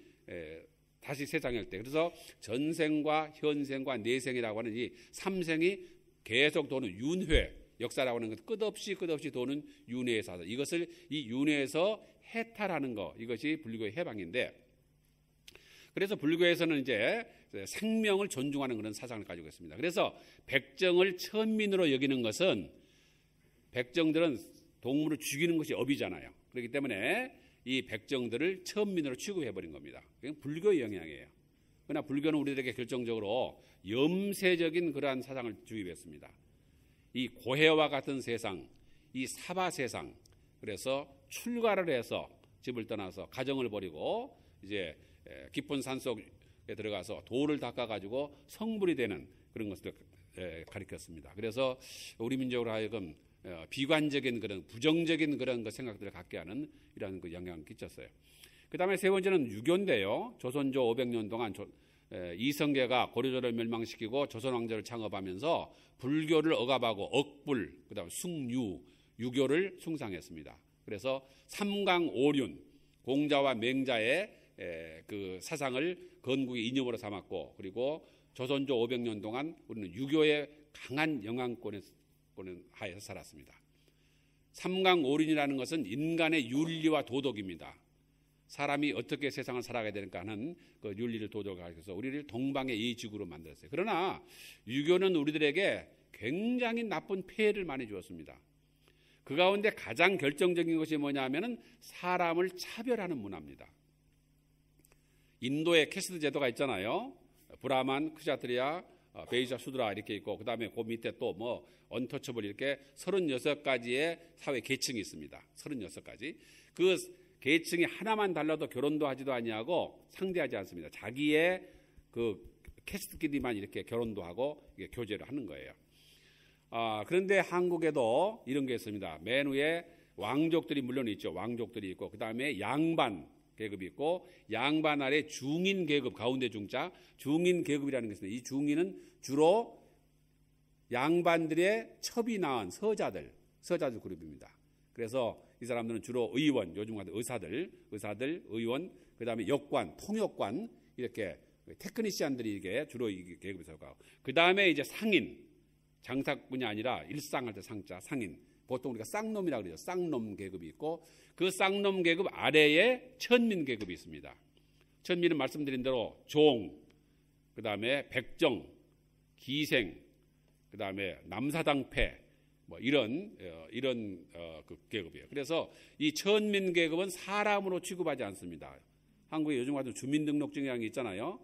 다시 세상에 올 때. 그래서 전생과 현생과 내생이라고 하는 이 삼생이 계속 도는 윤회, 역사라고 하는 것, 끝없이 도는 윤회의 사상. 이것을 이 윤회에서 해탈하는 것, 이것이 불교의 해방인데, 그래서 불교에서는 이제 생명을 존중하는 그런 사상을 가지고 있습니다. 그래서 백정을 천민으로 여기는 것은, 백정들은 동물을 죽이는 것이 업이잖아요. 그렇기 때문에 이 백정들을 천민으로 취급해버린 겁니다. 그게 불교의 영향이에요. 그러나 불교는 우리들에게 결정적으로 염세적인 그러한 사상을 주입했습니다. 이 고해와 같은 세상, 이 사바 세상, 그래서 출가를 해서 집을 떠나서 가정을 버리고 이제 깊은 산속에 들어가서 돌을 닦아가지고 성불이 되는 그런 것을 가리켰습니다. 그래서 우리 민족으로 하여금 비관적인 그런 부정적인 그런 생각들을 갖게 하는 이러한 그 영향을 끼쳤어요. 그 다음에 세 번째는 유교인데요. 조선조 500년 동안 이성계가 고려조를 멸망시키고 조선왕조를 창업하면서 불교를 억압하고 억불, 그 다음에 숭유, 유교를 숭상했습니다. 그래서 삼강오륜, 공자와 맹자의 그 사상을 건국의 이념으로 삼았고, 그리고 조선조 500년 동안 우리는 유교의 강한 영향권에 하에서 살았습니다. 삼강오륜이라는 것은 인간의 윤리와 도덕입니다. 사람이 어떻게 세상을 살아가야 되는가 하는 그 윤리를 도덕을 가르쳐서 우리를 동방의 이직으로 만들었어요. 그러나 유교는 우리들에게 굉장히 나쁜 폐해를 많이 주었습니다. 그 가운데 가장 결정적인 것이 뭐냐면은 사람을 차별하는 문화입니다. 인도의 캐스트 제도가 있잖아요. 브라만, 크샤트리아, 베이샤, 수드라 이렇게 있고, 그 다음에 그 밑에 또 언터처블 이렇게 36가지의 사회 계층이 있습니다. 36가지. 그 계층이 하나만 달라도 결혼도 하지도 아니하고 상대하지 않습니다. 자기의 그 캐스트끼리만 이렇게 결혼도 하고 교제를 하는 거예요. 그런데 한국에도 이런 게 있습니다. 맨 위에 왕족들이 물론 있죠. 왕족들이 있고, 그 다음에 양반 계급이 있고, 양반 아래 중인 계급, 가운데 중자, 중인 계급이라는 게 있습니다. 이 중인은 주로 양반들의 첩이 낳은 서자들 그룹입니다. 그래서 이 사람들은 주로 의원, 요즘 같은 의사들, 의원, 그 다음에 역관, 통역관, 이렇게 테크니시안들이 이게 주로 이 계급에서 가고, 그 다음에 이제 상인, 장사꾼이 아니라 일상할 때 상자, 상인. 보통 우리가 쌍놈이라고 그러죠. 쌍놈 계급이 있고, 그 쌍놈 계급 아래에 천민 계급이 있습니다. 천민은 말씀드린 대로 종, 그 다음에 백정, 기생, 그 다음에 남사당패, 이런 그 계급이에요. 그래서 이 천민 계급은 사람으로 취급하지 않습니다. 한국에 요즘 같은 주민등록증이라는 게 있잖아요.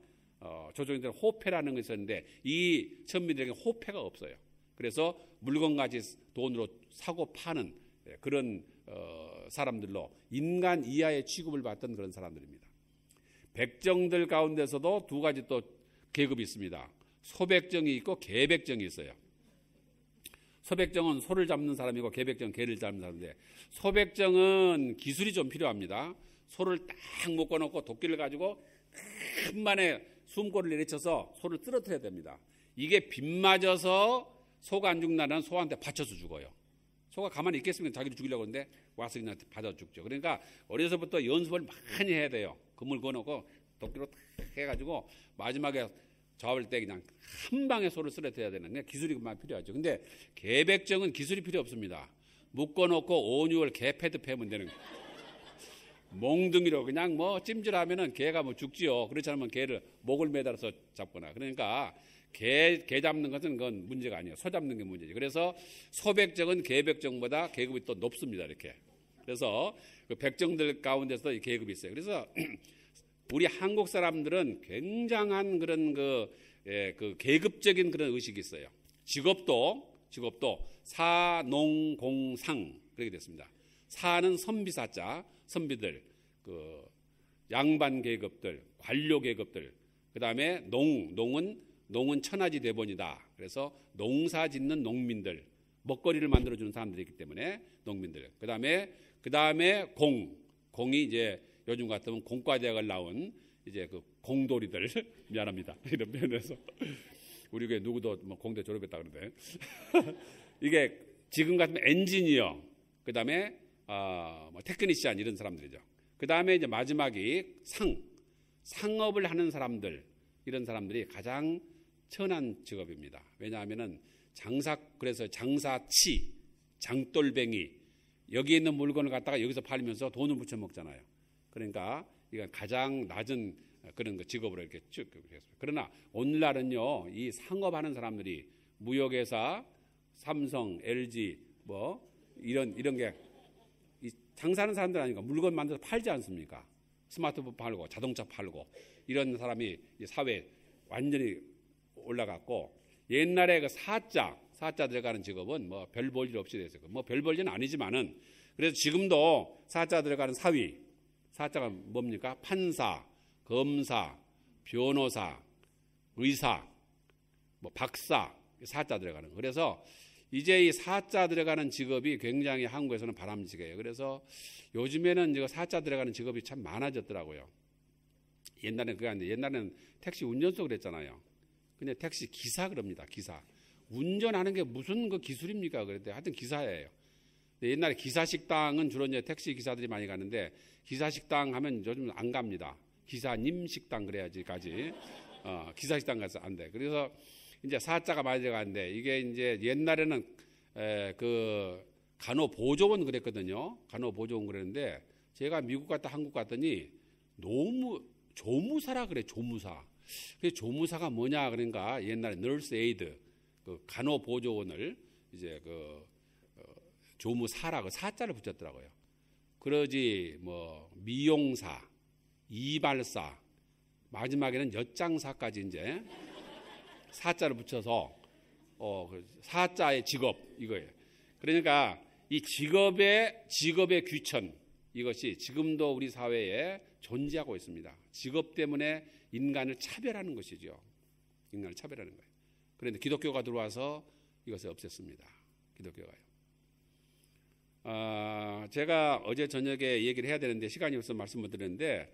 조정에 대한 호패라는 것이 있었는데 이 천민들에게 호패가 없어요. 그래서 물건까지 돈으로 사고 파는 그런 사람들로 인간 이하의 취급을 받던 그런 사람들입니다. 백정들 가운데서도 두 가지 또 계급이 있습니다. 소백정이 있고 개백정이 있어요. 소백정은 소를 잡는 사람이고 개백정은 개를 잡는 사람인데, 소백정은 기술이 좀 필요합니다. 소를 딱 묶어놓고 도끼를 가지고 큰만에 숨고를 내리쳐서 소를 쓰러뜨려야 됩니다. 이게 빗 맞아서 소가 안 죽나는 소한테 받쳐서 죽어요. 소가 가만히 있겠습니까? 자기를 죽이려고 하는데 와서 그냥 받아 죽죠. 그러니까 어려서부터 연습을 많이 해야 돼요. 그물 그어놓고 도끼로 탁 해가지고 마지막에 잡을 때 그냥 한 방에 소를 쓰러뜨려야 되는 기술이 그만 필요하죠. 근데 개백정은 기술이 필요 없습니다. 묶어놓고 5, 6월 개 패드 패면 되는 거예요. 몽둥이로 그냥 뭐 찜질하면은 개가 뭐 죽지요. 그렇지 않으면 개를 목을 매달아서 잡거나. 그러니까 개 잡는 것은 그건 문제가 아니에요. 소 잡는 게 문제지. 그래서 소백정은 개백정보다 계급이 또 높습니다. 이렇게. 그래서 그 백정들 가운데서 이 계급이 있어요. 그래서 우리 한국 사람들은 굉장한 그런 그 계급적인 그런 의식이 있어요. 직업도 사농공상 그렇게 됐습니다. 사는 선비사자, 선비들, 그 양반 계급들, 관료 계급들. 그다음에 농은 천하지 대본이다. 그래서 농사 짓는 농민들, 먹거리를 만들어 주는 사람들이 있기 때문에 농민들. 그다음에 공이 이제 요즘 같으면 공과대학을 나온 이제 그 공돌이들 미안합니다. 이런 면에서 우리 교회 누구도 뭐 공대 졸업했다 그러는데 이게 지금 같으면 엔지니어, 그다음에 뭐 테크니시안 이런 사람들이죠. 그다음에 이제 마지막이 상업을 하는 사람들, 이런 사람들이 가장 천한 직업입니다. 왜냐하면은 그래서 장사치, 장돌뱅이, 여기 있는 물건을 갖다가 여기서 팔면서 돈을 붙여 먹잖아요. 그러니까 이건 가장 낮은 그런 직업으로 이렇게 쭉 했습니다. 그러나 오늘날은요, 이 상업하는 사람들이 무역회사, 삼성, LG 뭐 이런 게 장사하는 사람들 아니까 물건 만들어서 팔지 않습니까? 스마트폰 팔고 자동차 팔고 이런 사람이 사회에 완전히 올라갔고, 옛날에 그 사자 들어가는 직업은 뭐 별 볼 일 없이 됐어요. 뭐 별 볼 일은 아니지만은 그래서 지금도 사자 들어가는 사위, 사자가 뭡니까? 판사, 검사, 변호사, 의사, 뭐 박사, 사자 들어가는 거. 그래서 이제 이 사자 들어가는 직업이 굉장히 한국에서는 바람직해요. 그래서 요즘에는 이제 사자 들어가는 직업이 참 많아졌더라고요. 옛날에는 그게 아닌데, 옛날에는 택시 운전수 그랬잖아요. 근데 택시 기사 그럽니다. 기사. 운전하는 게 무슨 그 기술입니까? 그랬더니 하여튼 기사예요. 옛날에 기사식당은 주로 이제 택시 기사들이 많이 가는데, 기사식당 하면 요즘 안 갑니다. 기사님 식당 그래야지까지. 기사식당 가서 안 돼. 그래서 이제 사자가 많이 들어가는데, 이게 이제 옛날에는 그 간호보조원 그랬거든요. 간호보조원 그랬는데, 제가 미국 갔다 한국 갔더니 너무 조무사라 그래, 조무사. 그 조무사가 뭐냐 그러니까 옛날에 널스 에이드, 그 간호보조원을 이제 그 조무사라고 사자를 붙였더라고요. 그러지 뭐 미용사, 이발사, 마지막에는 엿장사까지 이제 사자를 붙여서 그 사자의 직업 이거예요. 그러니까 이 직업의 귀천, 이것이 지금도 우리 사회에 존재하고 있습니다. 직업 때문에 인간을 차별하는 것이죠. 인간을 차별하는 거예요. 그런데 기독교가 들어와서 이것을 없앴습니다. 기독교가요. 제가 어제 저녁에 얘기를 해야 되는데 시간이 없어서 말씀 못 드렸는데,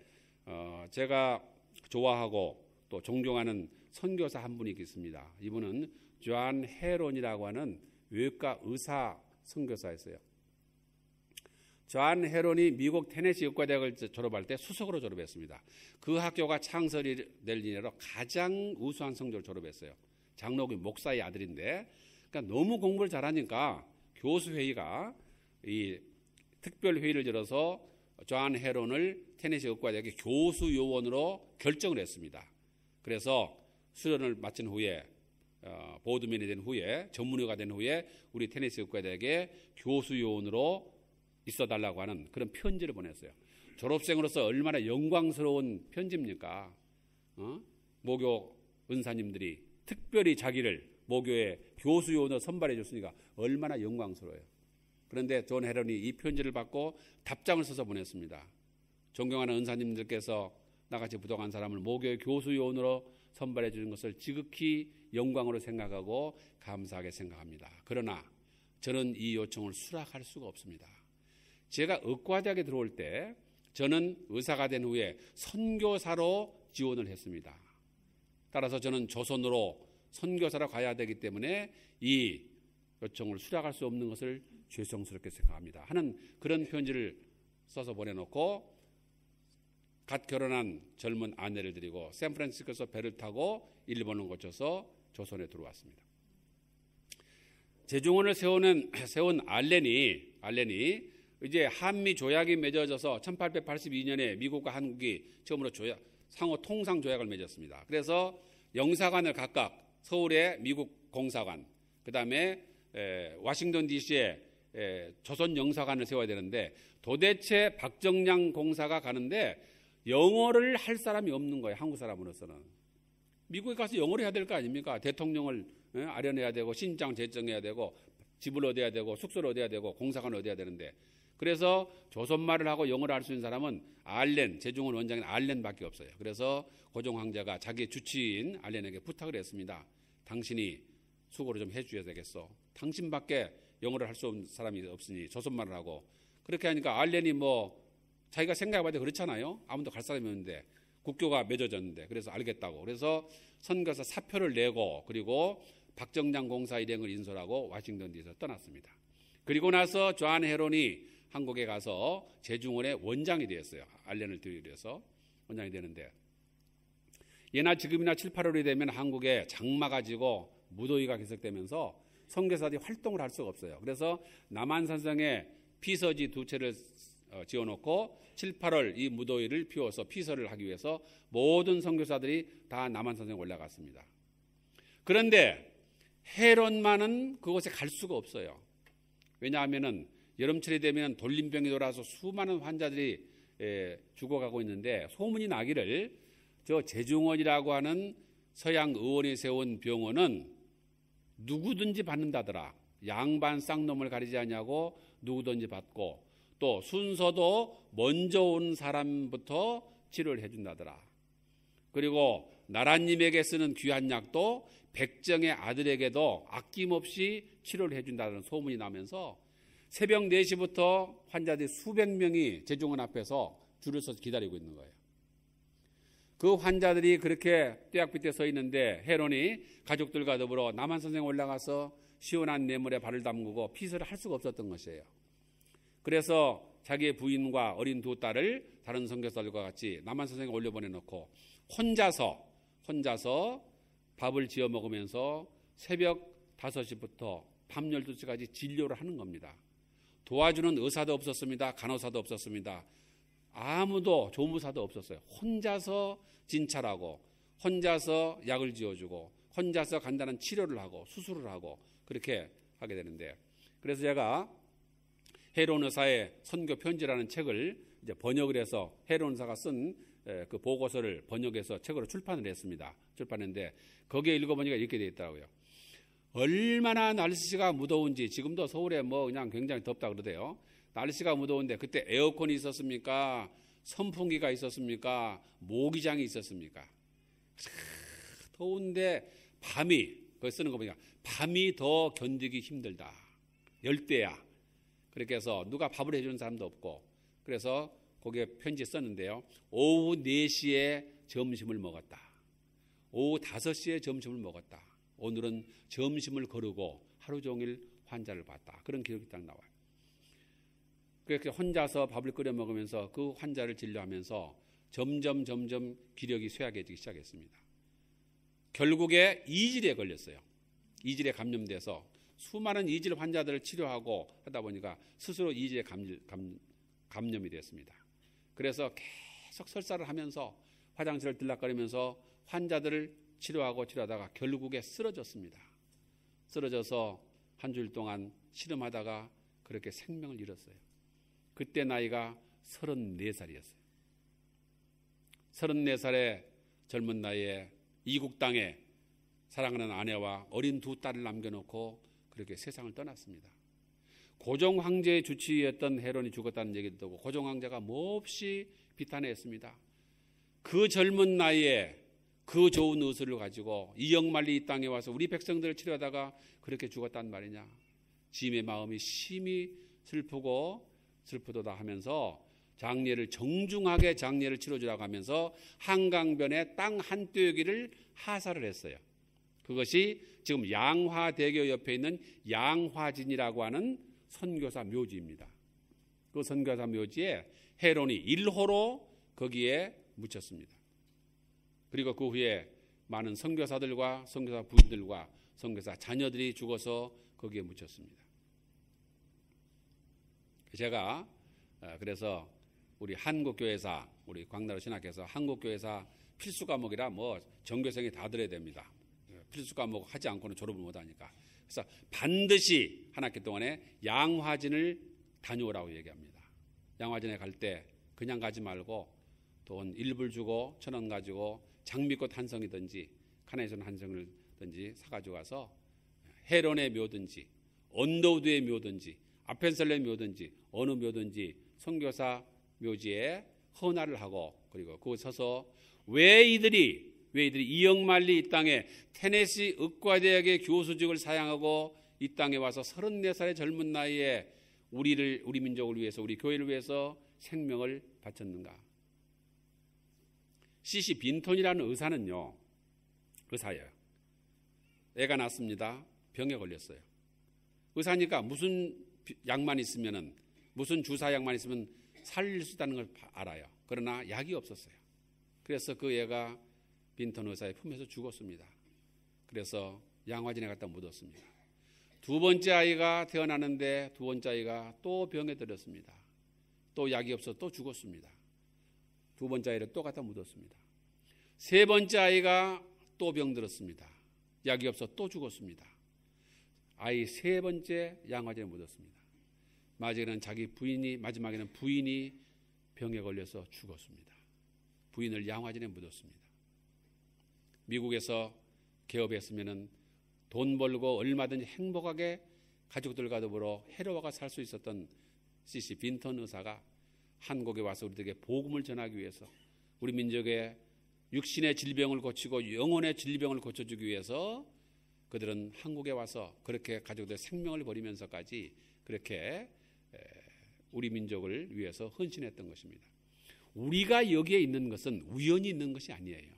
제가 좋아하고 또 존경하는 선교사 한 분이 있습니다. 이분은 존 헤론이라고 하는 외과 의사 선교사였어요. 존 헤론이 미국 테네시 의과대학을 졸업할 때 수석으로 졸업했습니다. 그 학교가 창설이 될 이래로 가장 우수한 성적을 졸업했어요. 장로교 목사의 아들인데, 그러니까 너무 공부를 잘하니까 교수회의가 이 특별회의를 열어서 존 헤론을 테네시 의과대학의 교수 요원으로 결정을 했습니다. 그래서 수련을 마친 후에 보드맨이 된 후에, 전문의가 된 후에 우리 테네시 의과대학의 교수 요원으로 있어달라고 하는 그런 편지를 보냈어요. 졸업생으로서 얼마나 영광스러운 편지입니까? 모교 은사님들이 특별히 자기를 모교의 교수 요원으로 선발해 줬으니까 얼마나 영광스러워요. 그런데 존 헤런이 이 편지를 받고 답장을 써서 보냈습니다. 존경하는 은사님들께서 나같이 부족한 사람을 모교의 교수 요원으로 선발해 주는 것을 지극히 영광으로 생각하고 감사하게 생각합니다. 그러나 저는 이 요청을 수락할 수가 없습니다. 제가 의과대학에 들어올 때 저는 의사가 된 후에 선교사로 지원을 했습니다. 따라서 저는 조선으로 선교사로 가야 되기 때문에 이 요청을 수락할 수 없는 것을 죄송스럽게 생각합니다 하는 그런 편지를 써서 보내놓고 갓 결혼한 젊은 아내를 데리고 샌프란시스코에서 배를 타고 일본을 거쳐서 조선에 들어왔습니다. 제중원을 세운 알렌이 이제 한미 조약이 맺어져서 1882년에 미국과 한국이 처음으로 상호 통상 조약을 맺었습니다. 그래서 영사관을 각각 서울의 미국 공사관, 그다음에 워싱턴 DC에 조선 영사관을 세워야 되는데 도대체 박정량 공사가 가는데 영어를 할 사람이 없는 거예요. 한국 사람으로서는. 미국에 가서 영어를 해야 될 거 아닙니까? 대통령을 아련해야 되고 신장 제정해야 되고 집을 얻어야 되고 숙소를 얻어야 되고 공사관을 얻어야 되는데, 그래서 조선말을 하고 영어를 할 수 있는 사람은 알렌, 제중원 원장인 알렌밖에 없어요. 그래서 고종 황제가 자기 주치인 알렌에게 부탁을 했습니다. 당신이 수고를 좀 해줘야 되겠어. 당신밖에 영어를 할 수 없는 사람이 없으니 조선말을 하고. 그렇게 하니까 알렌이 자기가 생각해봐도 그렇잖아요. 아무도 갈 사람이 없는데 국교가 맺어졌는데, 그래서 알겠다고. 그래서 선교사 사표를 내고 그리고 박정량 공사 일행을 인솔하고 워싱턴 DC에서 떠났습니다. 그리고 나서 존 헤론이 한국에 가서 제중원의 원장이 되었어요. 알렌을 들여서 원장이 되는데, 예나 지금이나 7, 8월이 되면 한국에 장마가 지고 무더위가 계속되면서 선교사들이 활동을 할 수가 없어요. 그래서 남한산성에 피서지 2채를 지어놓고 7, 8월 이 무더위를 피워서 피서를 하기 위해서 모든 선교사들이 다 남한산성에 올라갔습니다. 그런데 헤론만은 그곳에 갈 수가 없어요. 왜냐하면 여름철이 되면 돌림병이 돌아서 수많은 환자들이 죽어가고 있는데 소문이 나기를 저 제중원이라고 하는 서양 의원이 세운 병원은 누구든지 받는다더라. 양반 쌍놈을 가리지 않냐고 누구든지 받고, 또 순서도 먼저 온 사람부터 치료를 해준다더라. 그리고 나라님에게 쓰는 귀한 약도 백정의 아들에게도 아낌없이 치료를 해준다는 소문이 나면서 새벽 4시부터 환자들이 수백 명이 제중원 앞에서 줄을 서서 기다리고 있는 거예요. 그 환자들이 그렇게 떼약빛에 서 있는데 헤론이 가족들과 더불어 남한산성에 올라가서 시원한 뇌물에 발을 담그고 피서를 할 수가 없었던 것이에요. 그래서 자기의 부인과 어린 2 딸을 다른 선교사들과 같이 남한산성에 올려보내놓고 혼자서 밥을 지어 먹으면서 새벽 5시부터 밤 12시까지 진료를 하는 겁니다. 도와주는 의사도 없었습니다. 간호사도 없었습니다. 아무도 조무사도 없었어요. 혼자서 진찰하고 혼자서 약을 지어주고 혼자서 간단한 치료를 하고 수술을 하고 그렇게 하게 되는데, 그래서 제가 헤론 의사의 선교 편지라는 책을 이제 번역을 해서 헤론 의사가 쓴 그 보고서를 번역해서 책으로 출판을 했습니다. 출판했는데 거기에 읽어보니까 이렇게 되어 있더라고요. 얼마나 날씨가 무더운지, 지금도 서울에 그냥 굉장히 덥다 그러대요. 날씨가 무더운데 그때 에어컨이 있었습니까? 선풍기가 있었습니까? 모기장이 있었습니까? 더운데 거기 쓰는 거 보니까 밤이 더 견디기 힘들다. 열대야. 그렇게 해서 누가 밥을 해주는 사람도 없고, 그래서 거기에 편지 썼는데요. 오후 4시에 점심을 먹었다. 오후 5시에 점심을 먹었다. 오늘은 점심을 거르고 하루 종일 환자를 봤다. 그런 기록이 딱 나와요. 그렇게 혼자서 밥을 끓여 먹으면서 그 환자를 진료하면서 점점 기력이 쇠약해지기 시작했습니다. 결국에 이질에 걸렸어요. 이질에 감염돼서 수많은 이질 환자들을 치료하고 하다 보니까 스스로 이질에 감염이 됐습니다. 그래서 계속 설사를 하면서 화장실을 들락거리면서 환자들을 치료하다가 결국에 쓰러졌습니다. 쓰러져서 한 주일 동안 씨름하다가 그렇게 생명을 잃었어요. 그때 나이가 34살이었어요. 34살의 젊은 나이에 이국 땅에 사랑하는 아내와 어린 2 딸을 남겨놓고 그렇게 세상을 떠났습니다. 고종 황제의 주치의였던 헤론이 죽었다는 얘기도 듣고 고종 황제가 몹시 비탄했습니다. 그 젊은 나이에 그 좋은 의술을 가지고 이역만리 이 땅에 와서 우리 백성들을 치료하다가 그렇게 죽었단 말이냐. 짐의 마음이 심히 슬프도다 하면서 장례를 정중하게 장례를 치러주라고 하면서 한강변에 땅 한 뙤기를 하사를 했어요. 그것이 지금 양화대교 옆에 있는 양화진이라고 하는 선교사 묘지입니다. 그 선교사 묘지에 헤론이 1호로 거기에 묻혔습니다. 그리고 그 후에 많은 선교사들과 선교사 부인들과 선교사 자녀들이 죽어서 거기에 묻혔습니다. 제가 그래서 우리 한국교회사, 우리 광나루 신학교에서 한국교회사 필수 과목이라 뭐 전교생이 다 들어야 됩니다. 필수 과목 하지 않고는 졸업을 못하니까. 그래서 반드시 한 학기 동안에 양화진을 다녀오라고 얘기합니다. 양화진에 갈 때 그냥 가지 말고 돈 1불 주고 1,000원 가지고 장미꽃 한 성이든지 카네이션 한 성을든지 사가지고 가서 헤론의 묘든지 언더우드의 묘든지 아펜셀레 묘든지 어느 묘든지 선교사 묘지에 헌화를 하고 그리고 거기 서서 왜 이들이 이영만리 이 땅에 테네시 의과대학의 교수직을 사양하고 이 땅에 와서 34살의 젊은 나이에 우리 민족을 위해서 우리 교회를 위해서 생명을 바쳤는가? C.C. 빈톤이라는 의사는요. 의사예요. 애가 낳습니다. 병에 걸렸어요. 의사니까 무슨 약만 있으면은 무슨 주사 약만 있으면 살릴 수 있다는 걸 알아요. 그러나 약이 없었어요. 그래서 그 애가 빈톤 의사의 품에서 죽었습니다. 그래서 양화진에 갖다 묻었습니다. 두 번째 아이가 태어나는데 두 번째 아이가 또 병에 들었습니다. 또 약이 없어 또 죽었습니다. 두 번째 아이를 또 갖다 묻었습니다. 세 번째 아이가 또 병들었습니다. 약이 없어 또 죽었습니다. 아이 세 번째 양화진에 묻었습니다. 마지막에는 부인이 병에 걸려서 죽었습니다. 부인을 양화진에 묻었습니다. 미국에서 개업했으면 돈 벌고 얼마든지 행복하게 가족들과 더불어 해로워가 살 수 있었던 C.C. 빈턴 의사가 한국에 와서 우리들에게 복음을 전하기 위해서 우리 민족의 육신의 질병을 고치고 영혼의 질병을 고쳐주기 위해서 그들은 한국에 와서 그렇게 가족들의 생명을 버리면서까지 그렇게 우리 민족을 위해서 헌신했던 것입니다. 우리가 여기에 있는 것은 우연히 있는 것이 아니에요.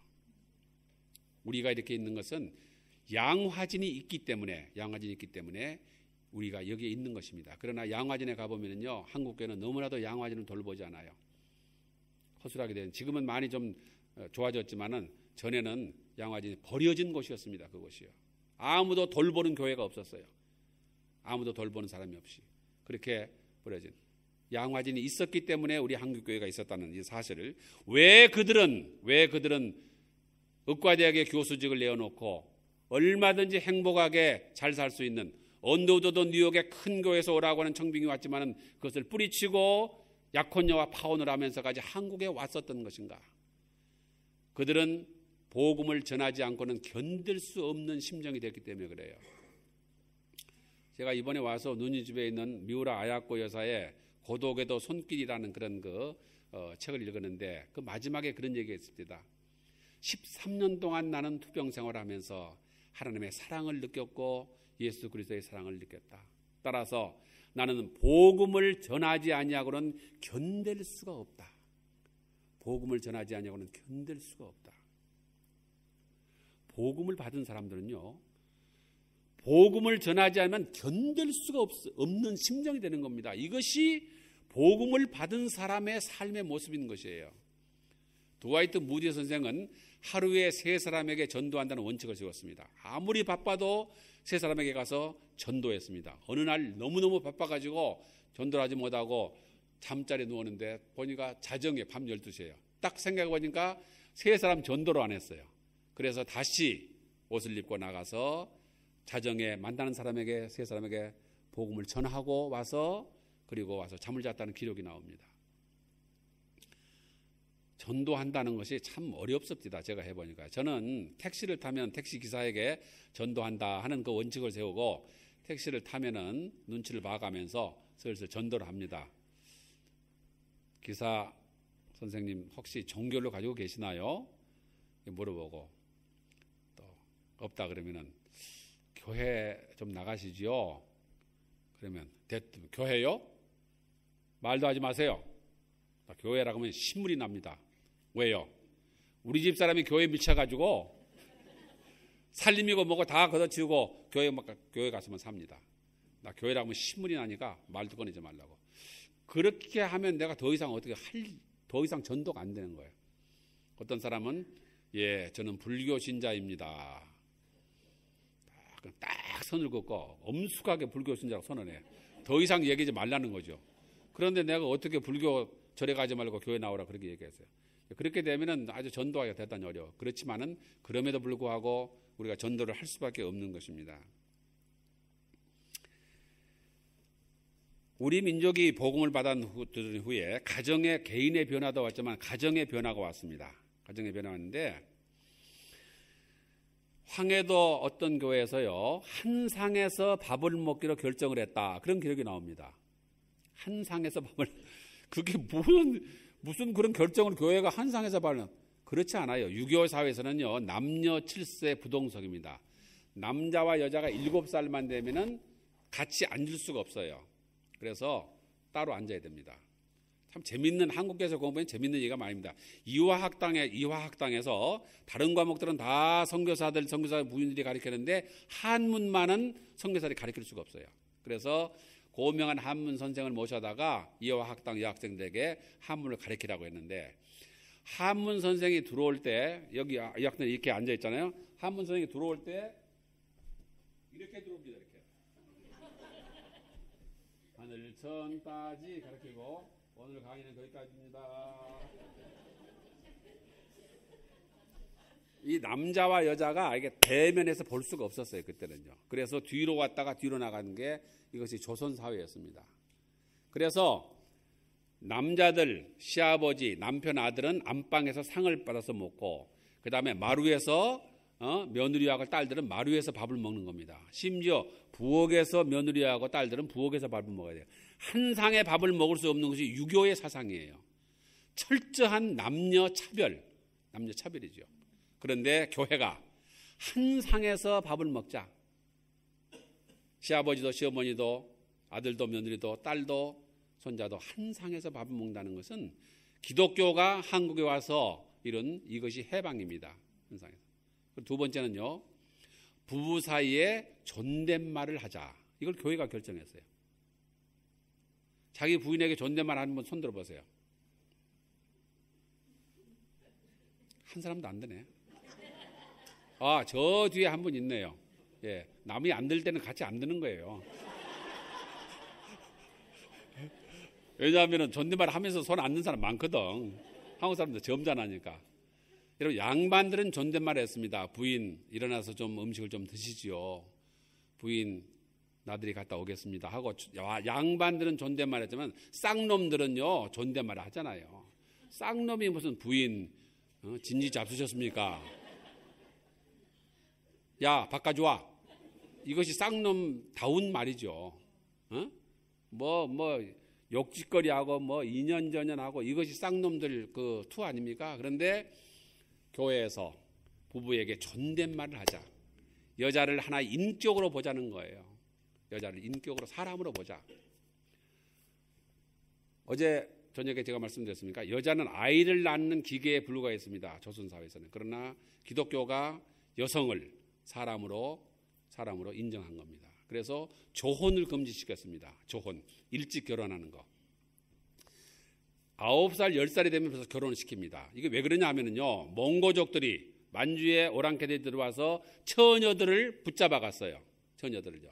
우리가 이렇게 있는 것은 양화진이 있기 때문에 우리가 여기에 있는 것입니다. 그러나 양화진에 가보면요, 한국교회는 너무나도 양화진을 돌보지 않아요. 허술하게 된. 지금은 많이 좀 좋아졌지만은 전에는 양화진이 버려진 곳이었습니다. 그곳이요. 아무도 돌보는 교회가 없었어요. 아무도 돌보는 사람이 없이 그렇게 버려진. 양화진이 있었기 때문에 우리 한국교회가 있었다는 이 사실을 왜 그들은 의과대학의 교수직을 내어놓고 얼마든지 행복하게 잘 살 수 있는 언더우드 뉴욕의 큰 교회에서 오라고 하는 청빙이 왔지만은 그것을 뿌리치고 약혼녀와 파혼을 하면서까지 한국에 왔었던 것인가? 그들은 복음을 전하지 않고는 견딜 수 없는 심정이 됐기 때문에 그래요. 제가 이번에 와서 누니집에 있는 미우라 아야코 여사의 고독에도 손길이라는 그런 책을 읽었는데 그 마지막에 그런 얘기가 있습니다. 13년 동안 나는 투병 생활하면서 하나님의 사랑을 느꼈고 예수 그리스도의 사랑을 느꼈다. 따라서 나는 복음을 전하지 아니하고는 견딜 수가 없다. 복음을 전하지 아니하고는 견딜 수가 없다. 복음을 받은 사람들은요, 복음을 전하지 않으면 견딜 수가 없는 심정이 되는 겁니다. 이것이 복음을 받은 사람의 삶의 모습인 것이에요. 드와이트 무디 선생은 하루에 3사람에게 전도한다는 원칙을 세웠습니다. 아무리 바빠도 3사람에게 가서 전도했습니다. 어느 날 너무너무 바빠가지고 전도를 하지 못하고 잠자리에 누웠는데 보니까 자정에 밤 12시예요. 딱 생각해보니까 3사람 전도를 안 했어요. 그래서 다시 옷을 입고 나가서 자정에 만나는 사람에게 3사람에게 복음을 전하고 와서 그리고 와서 잠을 잤다는 기록이 나옵니다. 전도한다는 것이 참 어렵습니다. 제가 해보니까. 저는 택시를 타면 택시 기사에게 전도한다 하는 그 원칙을 세우고 택시를 타면은 눈치를 봐가면서 슬슬 전도를 합니다. 기사 선생님 혹시 종교를 가지고 계시나요? 물어보고 또 없다 그러면은 교회 좀 나가시지요? 그러면 교회요? 말도 하지 마세요. 교회라고 하면 신물이 납니다. 왜요? 우리 집 사람이 교회에 미쳐가지고 살림이고 뭐고 다 걷어치우고 교회 가서만 삽니다. 나 교회라고 하면 신물이 나니까 말도 꺼내지 말라고. 그렇게 하면 내가 더 이상 더 이상 전도가 안 되는 거예요. 어떤 사람은 저는 불교 신자입니다. 딱 선을 긋고 엄숙하게 불교 신자라고 선언해. 더 이상 얘기하지 말라는 거죠. 그런데 내가 어떻게 불교 절에 가지 말고 교회 나오라 그렇게 얘기했어요. 그렇게 되면은 아주 전도하기가 대단히 어려워. 그렇지만은 그럼에도 불구하고 우리가 전도를 할 수밖에 없는 것입니다. 우리 민족이 복음을 받은 후에 가정의 개인의 변화도 왔지만 가정의 변화가 왔습니다. 가정의 변화가 왔는데 황해도 어떤 교회에서요 한 상에서 밥을 먹기로 결정을 했다. 그런 기록이 나옵니다. 한 상에서 밥을 그게 무슨 그런 결정을 교회가 한 상에서 밥을 그렇지 않아요. 6.25 사회에서는요 남녀 7세 부동석입니다. 남자와 여자가 7살만 되면은 같이 앉을 수가 없어요. 그래서 따로 앉아야 됩니다. 참 재밌는 한국에서 공부하면 재밌는 얘기가 많습니다. 이화학당에서 다른 과목들은 다 선교사 부인들이 가르치는데 한문만은 선교사들이 가르칠 수가 없어요. 그래서 고명한 한문 선생을 모셔다가 이화학당 여학생들에게 한문을 가르치라고 했는데 한문 선생이 들어올 때 여기 여학생들이 이렇게 앉아 있잖아요. 한문 선생이 들어올 때 이렇게 들어옵니다. 이렇게. 하늘천 따지 가르치고 오늘 강의는 거기까지입니다. 이 남자와 여자가 이게 대면해서 볼 수가 없었어요. 그때는요. 그래서 뒤로 왔다가 뒤로 나가는 게 이것이 조선 사회였습니다. 그래서 남자들, 시아버지, 남편, 아들은 안방에서 상을 받아서 먹고 그 다음에 마루에서 며느리하고 딸들은 마루에서 밥을 먹는 겁니다. 심지어 부엌에서 며느리하고 딸들은 부엌에서 밥을 먹어야 돼요. 한 상에 밥을 먹을 수 없는 것이 유교의 사상이에요. 철저한 남녀 차별이죠. 그런데 교회가 한 상에서 밥을 먹자. 시아버지도 시어머니도 아들도 며느리도 딸도 손자도 한 상에서 밥을 먹는다는 것은 기독교가 한국에 와서 이룬 이것이 해방입니다. 한 상에서. 두 번째는요. 부부 사이에 존댓말을 하자. 이걸 교회가 결정했어요. 자기 부인에게 존댓말 하는 분 손 들어보세요. 한 사람도 안 되네. 저 뒤에 한 분 있네요. 남이 안 들 때는 같이 안 드는 거예요. 왜냐하면 존댓말 하면서 손 안 든 사람 많거든. 한국 사람들 점잖으니까. 여러분 양반들은 존댓말 했습니다. 부인 일어나서 좀 음식을 좀 드시지요. 부인 나들이 갔다 오겠습니다 하고 양반들은 존댓말 했지만 쌍놈들은요 존댓말 하잖아요. 쌍놈이 무슨 부인 진지 잡수셨습니까? 야 바꿔줘와. 이것이 쌍놈다운 말이죠. 욕짓거리하고 2년 전년하고 이것이 쌍놈들 그 투 아닙니까? 그런데 교회에서 부부에게 존댓말을 하자. 여자를 하나 인격으로 보자는 거예요. 여자를 인격으로 사람으로 보자. 어제 저녁에 제가 말씀드렸습니까? 여자는 아이를 낳는 기계에 불과했습니다. 조선사회에서는. 그러나 기독교가 여성을 사람으로 인정한 겁니다. 그래서 조혼을 금지시켰습니다. 조혼, 일찍 결혼하는 거. 9살, 10살이 되면 벌써 결혼을 시킵니다. 이게 왜 그러냐 하면은요, 몽고족들이 만주에 오랑캐들이 들어와서 처녀들을 붙잡아 갔어요. 처녀들을요.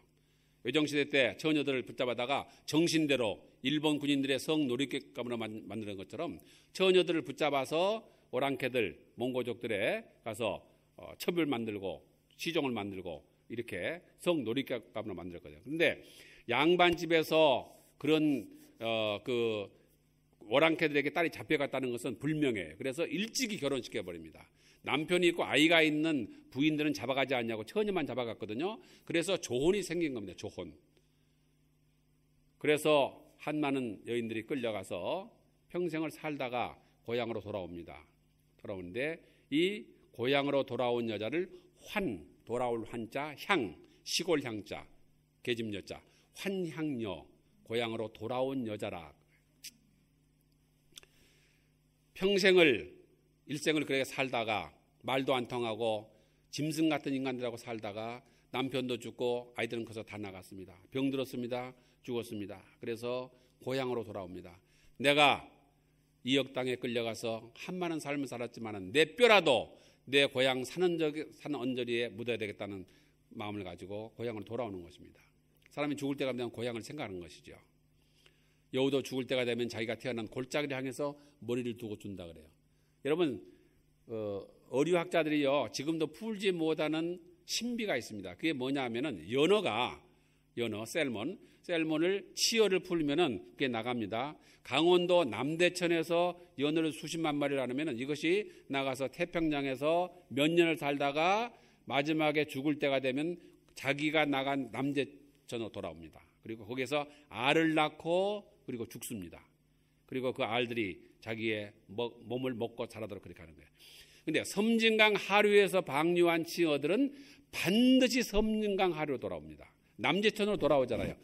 외정시대 때 처녀들을 붙잡아다가 정신대로 일본 군인들의 성 놀이객감으로 만드는 것처럼 처녀들을 붙잡아서 오랑캐들, 몽고족들에 가서 첩을 만들고 시종을 만들고 이렇게 성 놀이객감으로 만들었거든요. 그런데 양반집에서 그런 오랑캐들에게 딸이 잡혀갔다는 것은 불명예해요. 그래서 일찍이 결혼시켜버립니다. 남편이 있고 아이가 있는 부인들은 잡아가지 않냐고 처녀만 잡아갔거든요. 그래서 조혼이 생긴 겁니다. 조혼. 그래서 한 많은 여인들이 끌려가서 평생을 살다가 고향으로 돌아옵니다. 돌아오는데 이 고향으로 돌아온 여자를 돌아올 환자, 시골 향자, 계집 여자, 환향녀, 고향으로 돌아온 여자라. 일생을 그렇게 살다가 말도 안 통하고 짐승 같은 인간들하고 살다가 남편도 죽고 아이들은 커서 다 나갔습니다. 병들었습니다. 죽었습니다. 그래서 고향으로 돌아옵니다. 내가 이 역당에 끌려가서 한많은 삶을 살았지만 내 뼈라도 내 고향 사는 언저리에 묻어야 되겠다는 마음을 가지고 고향으로 돌아오는 것입니다. 사람이 죽을 때가 되면 고향을 생각하는 것이죠. 여우도 죽을 때가 되면 자기가 태어난 골짜기를 향해서 머리를 두고 준다 그래요. 여러분, 어류학자들이요 지금도 풀지 못하는 신비가 있습니다. 그게 뭐냐 하면은 셀몬을 치어를 풀면은 그게 나갑니다. 강원도 남대천에서 연어를 수십만 마리를 하면은 이것이 나가서 태평양에서 몇 년을 살다가 마지막에 죽을 때가 되면 자기가 나간 남대천으로 돌아옵니다. 그리고 거기에서 알을 낳고 그리고 죽습니다. 그리고 그 알들이 자기의 몸을 먹고 자라도록 그렇게 하는 거예요. 근데 섬진강 하류에서 방류한 칭어들은 반드시 섬진강 하류로 돌아옵니다. 남대천으로 돌아오잖아요.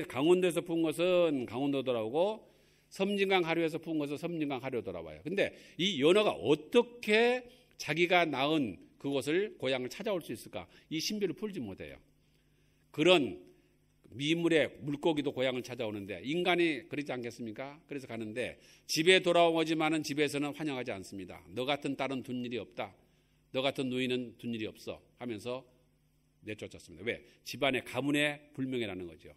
강원도에서 푼 것은 강원도 돌아오고 섬진강 하류에서 푼 것은 섬진강 하류로 돌아와요. 근데 이 연어가 어떻게 자기가 낳은 그곳을 고향을 찾아올 수 있을까? 이 신비를 풀지 못해요. 그런 미물의 물고기도 고향을 찾아오는데 인간이 그러지 않겠습니까? 그래서 가는데 집에 돌아오지만은 집에서는 환영하지 않습니다. 너 같은 딸은 둔 일이 없다. 너 같은 누이는 둔 일이 없어 하면서 내쫓았습니다. 왜? 집안의 가문의 불명예라는 거죠.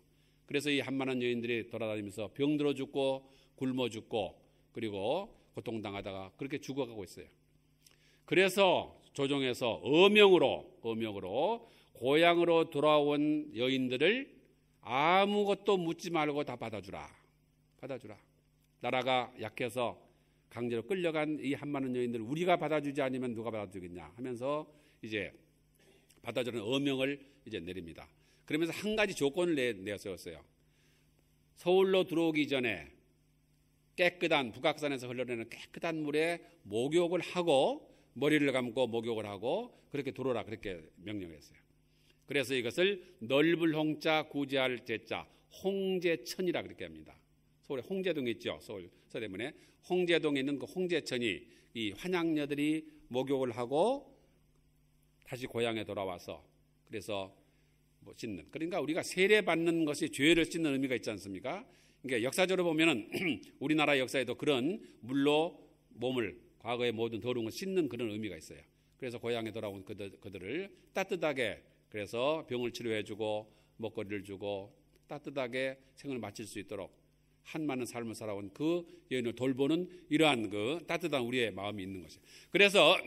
그래서 이 한만한 여인들이 돌아다니면서 병들어 죽고 굶어 죽고 그리고 고통당하다가 그렇게 죽어가고 있어요. 그래서 조정에서 어명으로 고향으로 돌아온 여인들을 아무것도 묻지 말고 다 받아주라. 나라가 약해서 강제로 끌려간 이 한많은 여인들을 우리가 받아주지 않으면 누가 받아주겠냐 하면서 이제 받아주는 어명을 이제 내립니다. 그러면서 한 가지 조건을 내세웠어요. 서울로 들어오기 전에 북악산에서 흘러내리는 깨끗한 물에 목욕을 하고 머리를 감고 목욕을 하고 그렇게 들어오라 그렇게 명령했어요. 그래서 이것을 넓을 홍자 구제할 제자 홍제천이라 그렇게 합니다. 서울에 홍제동이 있죠. 서울 서대문에 홍제동에 있는 그 홍제천이 이 환양녀들이 목욕을 하고 다시 고향에 돌아와서 그래서 씻는. 그러니까 우리가 세례받는 것이 죄를 씻는 의미가 있지 않습니까? 그러니까 역사적으로 보면은 우리나라 역사에도 그런 물로 몸을 과거의 모든 더러운 걸 씻는 그런 의미가 있어요. 그래서 고향에 돌아온 그들을 따뜻하게 그래서 병을 치료해주고 먹거리를 주고 따뜻하게 생을 마칠 수 있도록 한많은 삶을 살아온 그 여인을 돌보는 이러한 그 따뜻한 우리의 마음이 있는 것이에요. 그래서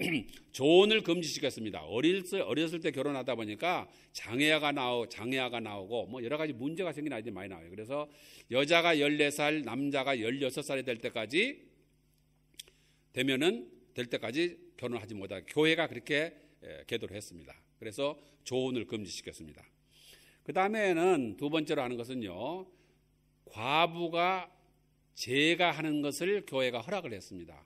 조혼을 금지시켰습니다. 어렸을 때 결혼하다 보니까 장애아가 나오고 뭐 여러 가지 문제가 생긴 아이들이 많이 나와요. 그래서 여자가 14살, 남자가 16살이 될 때까지 결혼을 하지 못하게 교회가 그렇게 계도를 했습니다. 그래서 조혼을 금지시켰습니다. 그 다음에는 두 번째로 하는 것은요. 과부가 재가하는 것을 교회가 허락을 했습니다.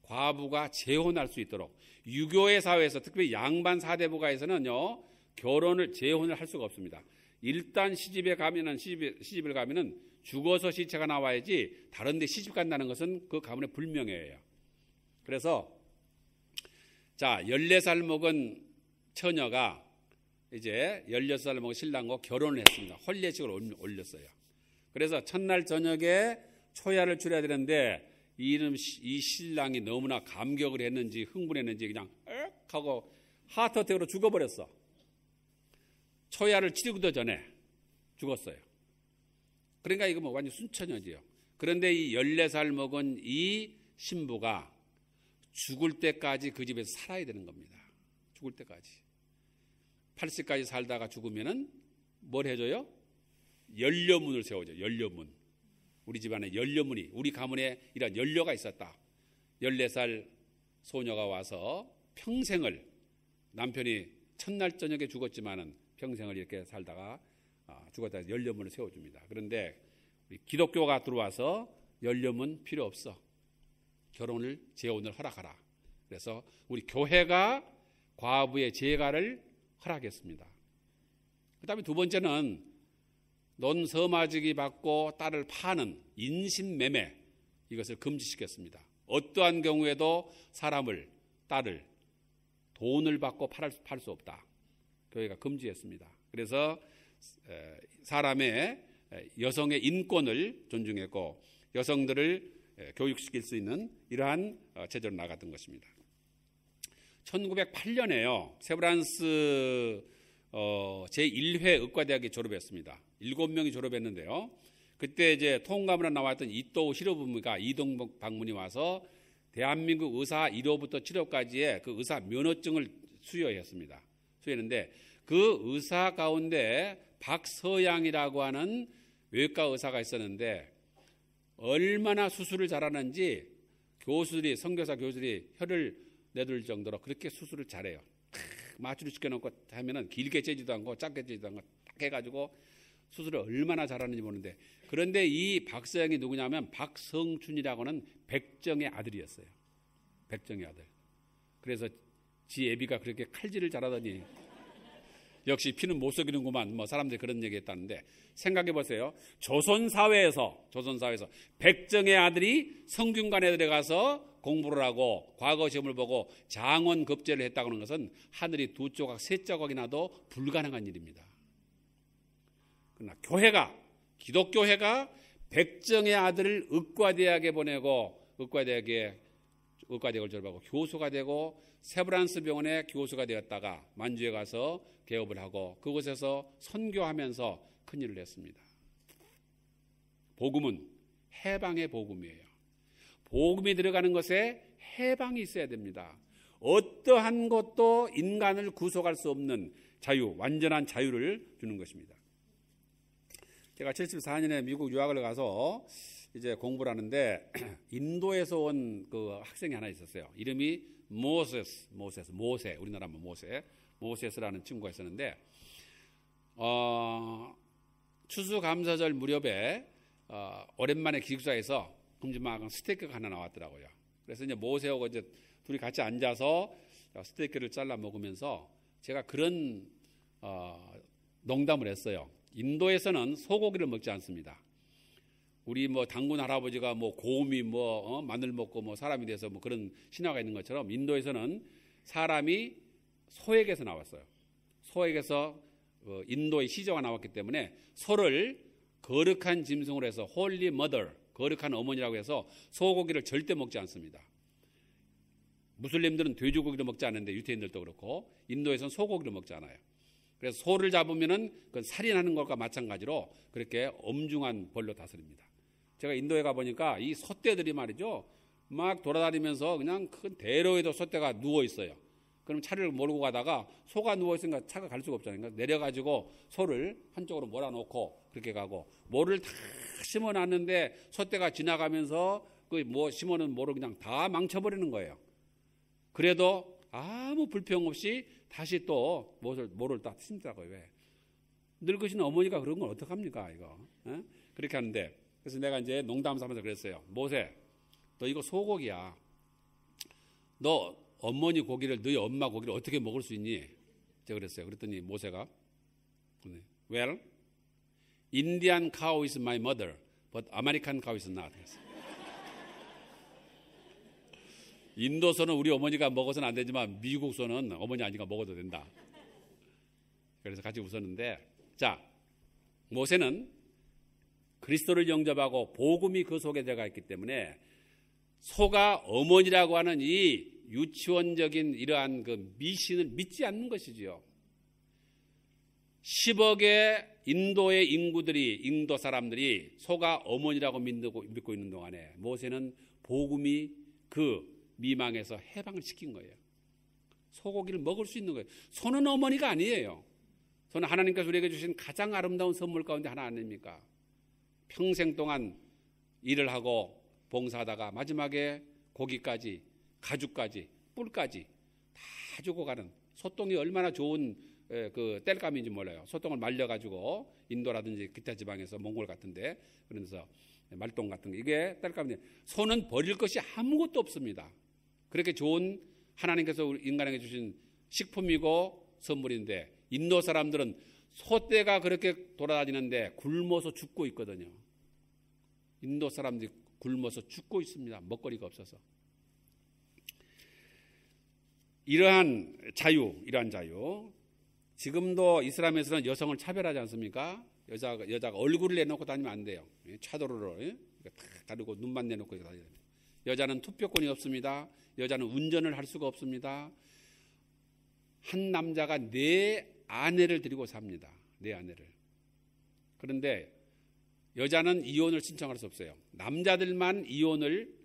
과부가 재혼할 수 있도록 유교의 사회에서 특히 양반 사대부가에서는요. 재혼을 할 수가 없습니다. 일단 시집을 가면은 죽어서 시체가 나와야지 다른 데 시집 간다는 것은 그 가문의 불명예예요. 그래서 14살 먹은 처녀가 이제 16살 먹은 신랑과 결혼을 했습니다. 혼례식을 올렸어요. 그래서 첫날 저녁에 초야를 추려야 되는데 이 신랑이 너무나 감격을 했는지 흥분했는지 그냥 하고 하트어택으로 죽어버렸어. 초야를 치르기도 전에 죽었어요. 그러니까 이거 뭐 완전 순처녀지요. 그런데 이 14살 먹은 이 신부가 죽을 때까지 그 집에서 살아야 되는 겁니다. 죽을 때까지. 80까지 살다가 죽으면은 뭘 해줘요? 연료문을 세워줘요. 연료문. 우리 집안에 연료문이, 우리 가문에 이런 연료가 있었다. 14살 소녀가 와서 평생을, 남편이 첫날 저녁에 죽었지만은 평생을 이렇게 살다가 죽었다. 연료문을 세워줍니다. 그런데 우리 기독교가 들어와서 연료문 필요 없어. 재혼을 허락하라. 그래서 우리 교회가 과부의 재가를 허락했습니다. 그 다음에 두 번째는 논서마지기 받고 딸을 파는 인신매매, 이것을 금지시켰습니다. 어떠한 경우에도 사람을, 딸을 돈을 받고 팔 수 없다. 교회가 금지했습니다. 그래서 사람의 여성의 인권을 존중했고 여성들을 교육시킬 수 있는 이러한 제도로 나갔던 것입니다. 1908년에요. 세브란스 제1회 의과대학에 졸업했습니다. 7명이 졸업했는데요. 그때 이제 통감으로 나왔던 이토우 히로부미가 이동 방문이 와서 대한민국 의사 1호부터 7호까지의 그 의사 면허증을 수여했습니다. 수여했는데 그 의사 가운데 박서양이라고 하는 외과 의사가 있었는데 얼마나 수술을 잘하는지 선교사 교수들이 혀를 내둘 정도로 그렇게 수술을 잘해요. 마취를 시켜놓고 하면은 길게 째지도 않고 짧게 째지도 않고 딱 해가지고 수술을 얼마나 잘하는지 보는데 그런데 이 박서양이 누구냐면 박성춘이라고는 백정의 아들이었어요. 백정의 아들. 그래서 지 애비가 그렇게 칼질을 잘하더니 역시 피는 못 속이는구만 뭐 사람들이 그런 얘기했다는데 생각해 보세요. 조선사회에서 백정의 아들이 성균관에 들어가서 공부를 하고 과거 시험을 보고 장원급제를 했다고 하는 것은 하늘이 2조각 3조각이 나도 불가능한 일입니다. 그러나 기독교회가 백정의 아들을 의과대학에 보내고 의과대학을 졸업하고 교수가 되고 세브란스 병원의 교수가 되었다가 만주에 가서 개업을 하고 그곳에서 선교하면서 큰일을 했습니다. 복음은 해방의 복음이에요. 복음이 들어가는 것에 해방이 있어야 됩니다. 어떠한 것도 인간을 구속할 수 없는 자유, 완전한 자유를 주는 것입니다. 제가 74년에 미국 유학을 가서 이제 공부를 하는데 인도에서 온 그 학생이 하나 있었어요. 이름이 모세, 우리나라 모세스라는 친구가 있었는데 추수감사절 무렵에 오랜만에 기숙사에서 큼지막한 스테이크가 하나 나왔더라고요. 그래서 이제 모세하고 이제 둘이 같이 앉아서 스테이크를 잘라 먹으면서 제가 그런 농담을 했어요. 인도에서는 소고기를 먹지 않습니다. 우리 뭐 당군 할아버지가 뭐 곰이 마늘 먹고 뭐 사람이 돼서 뭐 그런 신화가 있는 것처럼 인도에서는 사람이 소에게서 나왔어요. 소에게서 인도의 시조가 나왔기 때문에 소를 거룩한 짐승으로 해서 홀리 머더, 거룩한 어머니라고 해서 소고기를 절대 먹지 않습니다. 무슬림들은 돼지고기를 먹지 않는데 유태인들도 그렇고 인도에서는 소고기를 먹지 않아요. 그래서 소를 잡으면은 그건 살인하는 것과 마찬가지로 그렇게 엄중한 벌로 다스립니다. 제가 인도에 가보니까 이 소떼들이 말이죠. 막 돌아다니면서 그냥 큰 대로에도 소떼가 누워 있어요. 그럼 차를 몰고 가다가 소가 누워 있으니까 차가 갈 수가 없잖아요. 그러니까 내려가지고 소를 한쪽으로 몰아놓고 그렇게 가고 모를 다 심어놨는데 소떼가 지나가면서 그 뭐 심어놓은 모를 그냥 다 망쳐버리는 거예요. 그래도 아무 불평 없이 다시 또 모를 딱 심더라고요. 왜? 늙으신 어머니가 그런 건 어떡합니까, 이거? 에? 그렇게 하는데. 그래서 내가 이제 농담 삼아서 그랬어요. 모세, 너 이거 소고기야. 너 어머니 고기를, 너희 엄마 고기를 어떻게 먹을 수 있니? 제가 그랬어요. 그랬더니 모세가, well, Indian cow is my mother, but American cow is not. 인도 소는 우리 어머니가 먹어서는 안 되지만 미국 소는 어머니 아니가 먹어도 된다. 그래서 같이 웃었는데, 자, 모세는 그리스도를 영접하고 복음이 그 속에 들어가 있기 때문에 소가 어머니라고 하는 이 유치원적인 이러한 그 미신을 믿지 않는 것이지요. 10억의 인도의 인도 사람들이 소가 어머니라고 믿고 있는 동안에 모세는 복음이 그 미망에서 해방을 시킨 거예요. 소고기를 먹을 수 있는 거예요. 소는 어머니가 아니에요. 소는 하나님께서 우리에게 주신 가장 아름다운 선물 가운데 하나 아닙니까? 평생 동안 일을 하고 봉사하다가 마지막에 고기까지, 가죽까지, 뿔까지 다 주고 가는 소똥이 얼마나 좋은 그 땔감인지 몰라요. 소똥을 말려가지고 인도라든지 기타 지방에서 몽골 같은데 그러면서 말똥 같은 게 이게 땔감인데 소는 버릴 것이 아무것도 없습니다. 그렇게 좋은 하나님께서 우리 인간에게 주신 식품이고 선물인데 인도 사람들은 소떼가 그렇게 돌아다니는데 굶어서 죽고 있거든요. 인도 사람들이 굶어서 죽고 있습니다. 먹거리가 없어서. 이러한 자유, 지금도 이슬람에서는 여성을 차별하지 않습니까? 여자가 얼굴을 내놓고 다니면 안 돼요. 차도로로 다 가리고 눈만 내놓고 다녀야 됩니다. 여자는 투표권이 없습니다. 여자는 운전을 할 수가 없습니다. 한 남자가 네 아내를 데리고 삽니다. 네 아내를. 그런데 여자는 이혼을 신청할 수 없어요. 남자들만 이혼을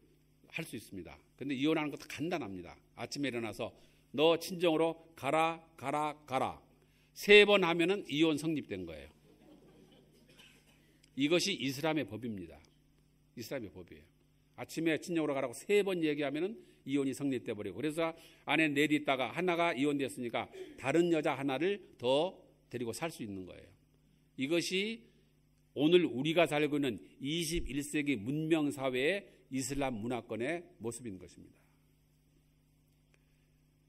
할 수 있습니다. 그런데 이혼하는 것도 간단합니다. 아침에 일어나서 너 친정으로 가라. 3번 하면은 이혼 성립된 거예요. 이것이 이슬람의 법입니다. 이슬람의 법이에요. 아침에 친정으로 가라고 3번 얘기하면은 이혼이 성립돼 버리고, 그래서 아내 넷이 있다가 하나가 이혼됐으니까 다른 여자 하나를 더 데리고 살 수 있는 거예요. 이것이 오늘 우리가 살고 있는 21세기 문명 사회의 이슬람 문화권의 모습인 것입니다.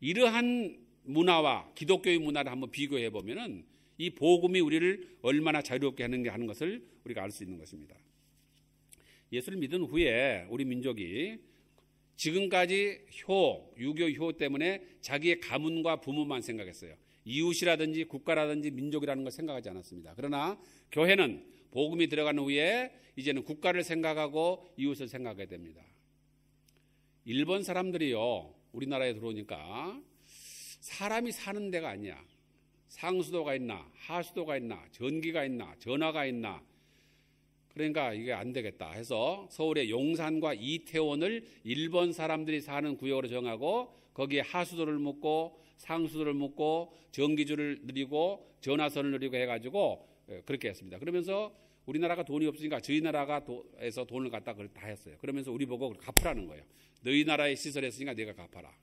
이러한 문화와 기독교의 문화를 한번 비교해 보면은 이 복음이 우리를 얼마나 자유롭게 하는 것을 우리가 알 수 있는 것입니다. 예수를 믿은 후에 우리 민족이 지금까지 유교 효 때문에 자기의 가문과 부모만 생각했어요. 이웃이라든지 국가라든지 민족이라는 걸 생각하지 않았습니다. 그러나 교회는 복음이 들어간 후에 이제는 국가를 생각하고 이웃을 생각하게 됩니다. 일본 사람들이요, 우리나라에 들어오니까 사람이 사는 데가 아니야. 상수도가 있나, 하수도가 있나, 전기가 있나, 전화가 있나. 그러니까 이게 안 되겠다 해서 서울의 용산과 이태원을 일본 사람들이 사는 구역으로 정하고 거기에 하수도를 묻고 상수도를 묻고 전기줄을 늘리고 전화선을 늘리고 해가지고 그렇게 했습니다. 그러면서 우리나라가 돈이 없으니까 저희 나라에서 돈을 갖다 다 했어요. 그러면서 우리 보고 갚으라는 거예요. 너희 나라에 시설했으니까 내가 갚아라.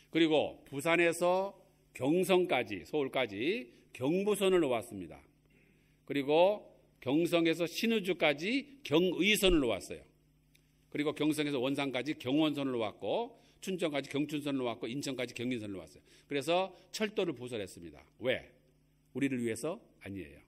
그리고 부산에서 경성까지, 서울까지 경부선을 놓았습니다. 그리고 경성에서 신의주까지 경의선을 놓았어요. 그리고 경성에서 원산까지 경원선을 놓았고 춘천까지 경춘선을 놓았고 인천까지 경인선을 놓았어요. 그래서 철도를 부설했습니다. 왜? 우리를 위해서? 아니에요.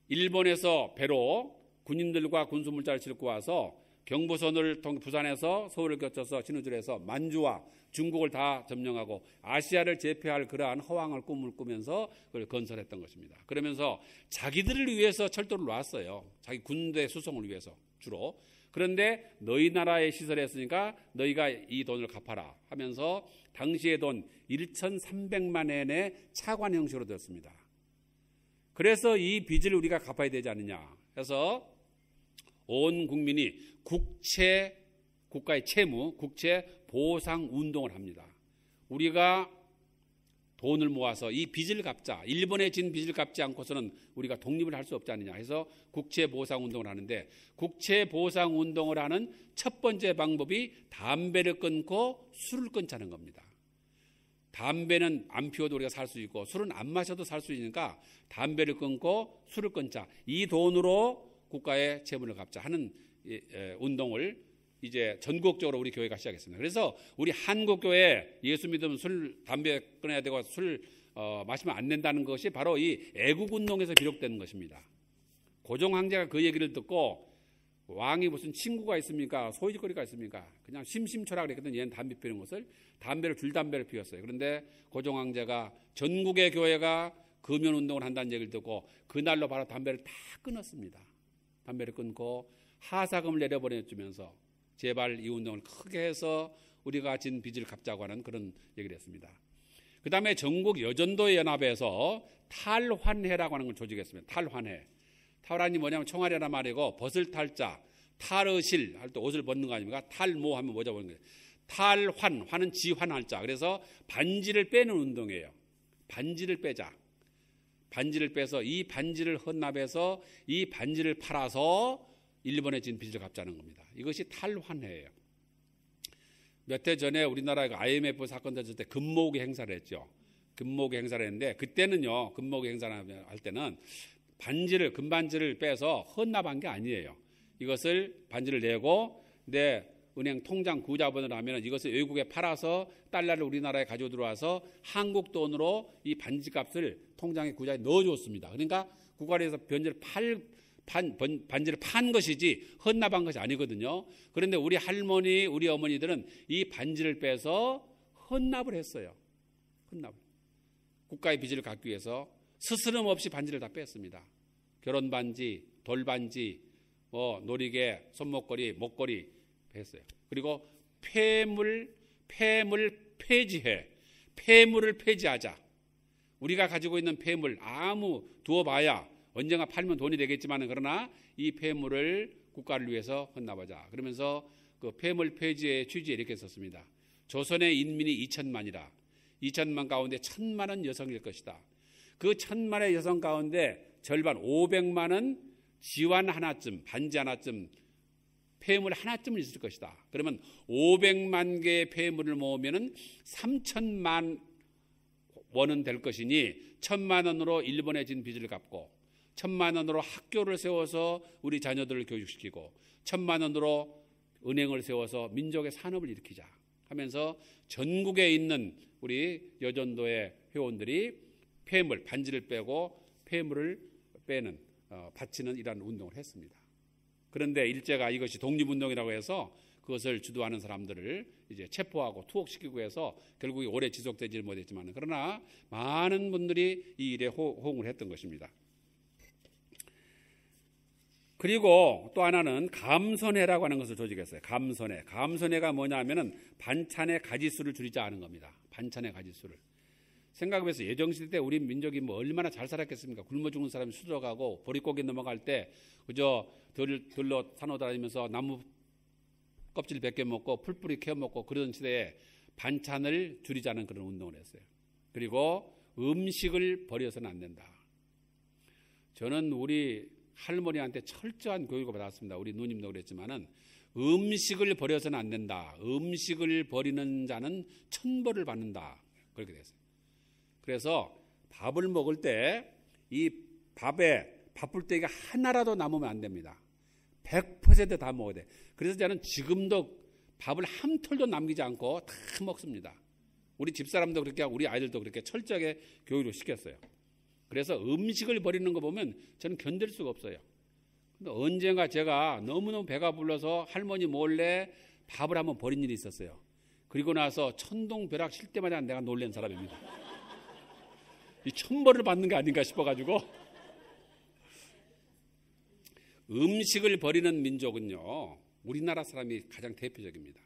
일본에서 배로 군인들과 군수물자를 싣고 와서 경부선을 부산에서 서울을 거쳐서 신의주에서 만주와 중국을 다 점령하고 아시아를 제패할 그러한 허황을 꿈을 꾸면서 그걸 건설했던 것입니다. 그러면서 자기들을 위해서 철도를 놨어요. 자기 군대 수송을 위해서 주로. 그런데 너희 나라에 시설했으니까 너희가 이 돈을 갚아라 하면서 당시의 돈 1,300만 엔의 차관 형식으로 되었습니다. 그래서 이 빚을 우리가 갚아야 되지 않느냐 해서 온 국민이 국가의 채무, 국채 보상 운동을 합니다. 우리가 돈을 모아서 이 빚을 갚자. 일본에 진 빚을 갚지 않고서는 우리가 독립을 할 수 없지 않느냐 해서 국채 보상 운동을 하는데, 국채 보상 운동을 하는 첫 번째 방법이 담배를 끊고 술을 끊자는 겁니다. 담배는 안 피워도 우리가 살 수 있고 술은 안 마셔도 살 수 있으니까 담배를 끊고 술을 끊자. 이 돈으로 국가의 채무를 갚자 하는 운동을 이제 전국적으로 우리 교회가 시작했습니다. 그래서 우리 한국 교회 예수 믿으면 술, 담배 끊어야 되고 술 마시면 안 된다는 것이 바로 이 애국 운동에서 비롯된 것입니다. 고종 황제가 그 얘기를 듣고 왕이 무슨 친구가 있습니까? 소유거리가 있습니까? 그냥 심심초라 그랬거든. 얘는 담배 피우는 것을 줄담배를 피웠어요. 그런데 고종 황제가 전국의 교회가 금연 운동을 한다는 얘기를 듣고 그날로 바로 담배를 다 끊었습니다. 담배를 끊고 하사금을 내려보내주면서 제발 이 운동을 크게 해서 우리가 진 빚을 갚자고 하는 그런 얘기를 했습니다. 그 다음에 전국 여전도 연합에서 탈환회라고 하는 걸 조직했습니다. 탈환회. 탈환이 뭐냐면 총알이란 말이고 벗을 탈자, 탈의실 할 때 옷을 벗는 거 아닙니까? 탈모 하면 모자 보는 거예요. 탈환, 환은 지환할 자. 그래서 반지를 빼는 운동이에요. 반지를 빼자. 반지를 빼서 이 반지를 헌납해서 이 반지를 팔아서 일본에 진 빚을 갚자는 겁니다. 이것이 탈환회예요. 몇 해 전에 우리나라가 IMF 사건 터질 때 금모으기 행사를 했죠. 금모으기 행사를 했는데 그때는요, 금모으기 행사를 할 때는 금반지를 빼서 헌납한 게 아니에요. 이것을 반지를 내고 내 은행 통장 구자본을 하면 이것을 외국에 팔아서 달러를 우리나라에 가지고 들어와서 한국 돈으로 이 반지값을 통장에 구자에 넣어줬습니다. 그러니까 국가에서 반지를 판 것이지 헌납한 것이 아니거든요. 그런데 우리 할머니, 우리 어머니들은 이 반지를 빼서 헌납을 했어요. 헌납. 국가의 빚을 갚기 위해서 스스럼 없이 반지를 다 뺐습니다. 결혼 반지, 돌 반지, 놀이개, 손목걸이, 목걸이 했어요. 그리고 폐물을 폐지하자. 우리가 가지고 있는 폐물 아무 두어봐야 언젠가 팔면 돈이 되겠지만 그러나 이 폐물을 국가를 위해서 헌납하자. 그러면서 그 폐물 폐지의 취지에 이렇게 썼습니다. 조선의 인민이 2천만이라. 2천만 가운데 1,000만은 여성일 것이다. 그 1,000만의 여성 가운데 절반 500만은 지환 하나쯤, 반지 하나쯤, 폐물 하나쯤은 있을 것이다. 그러면 500만 개의 폐물을 모으면은 3,000만 원은 될 것이니 1,000만 원으로 일본에 진 빚을 갚고 1,000만 원으로 학교를 세워서 우리 자녀들을 교육시키고 1,000만 원으로 은행을 세워서 민족의 산업을 일으키자 하면서 전국에 있는 우리 여전도의 회원들이 폐물, 반지를 빼고 폐물을 빼는 바치는 이러한 운동을 했습니다. 그런데 일제가 이것이 독립운동이라고 해서 그것을 주도하는 사람들을 이제 체포하고 투옥시키고 해서 결국에 오래 지속되지 못했지만 그러나 많은 분들이 이 일에 호응을 했던 것입니다. 그리고 또 하나는 감선회라고 하는 것을 조직했어요. 감선회. 감선회가 뭐냐 하면은 반찬의 가지수를 줄이자 하는 겁니다. 반찬의 가지수를. 생각해보세요. 예정시대 때 우리 민족이 뭐 얼마나 잘 살았겠습니까? 굶어 죽은 사람이 수저가고 보릿고개 넘어갈 때 그저 들러 산호 다니면서 나무 껍질 벗겨 먹고 풀뿌리 캐어 먹고 그런 시대에 반찬을 줄이자는 그런 운동을 했어요. 그리고 음식을 버려서는 안 된다. 저는 우리 할머니한테 철저한 교육을 받았습니다. 우리 누님도 그랬지만은 음식을 버려서는 안 된다. 음식을 버리는 자는 천벌을 받는다. 그렇게 됐어요. 그래서 밥을 먹을 때 이 밥에 밥풀떼기가 하나라도 남으면 안 됩니다. 100% 다 먹어야 돼. 그래서 저는 지금도 밥을 한 톨도 남기지 않고 다 먹습니다. 우리 집사람도 그렇게 하고 우리 아이들도 그렇게 철저하게 교육을 시켰어요. 그래서 음식을 버리는 거 보면 저는 견딜 수가 없어요. 근데 언젠가 제가 너무너무 배가 불러서 할머니 몰래 밥을 한번 버린 일이 있었어요. 그리고 나서 천동벼락 칠 때마다 내가 놀란 사람입니다. 이 천벌을 받는 게 아닌가 싶어가지고. 음식을 버리는 민족은요, 우리나라 사람이 가장 대표적입니다.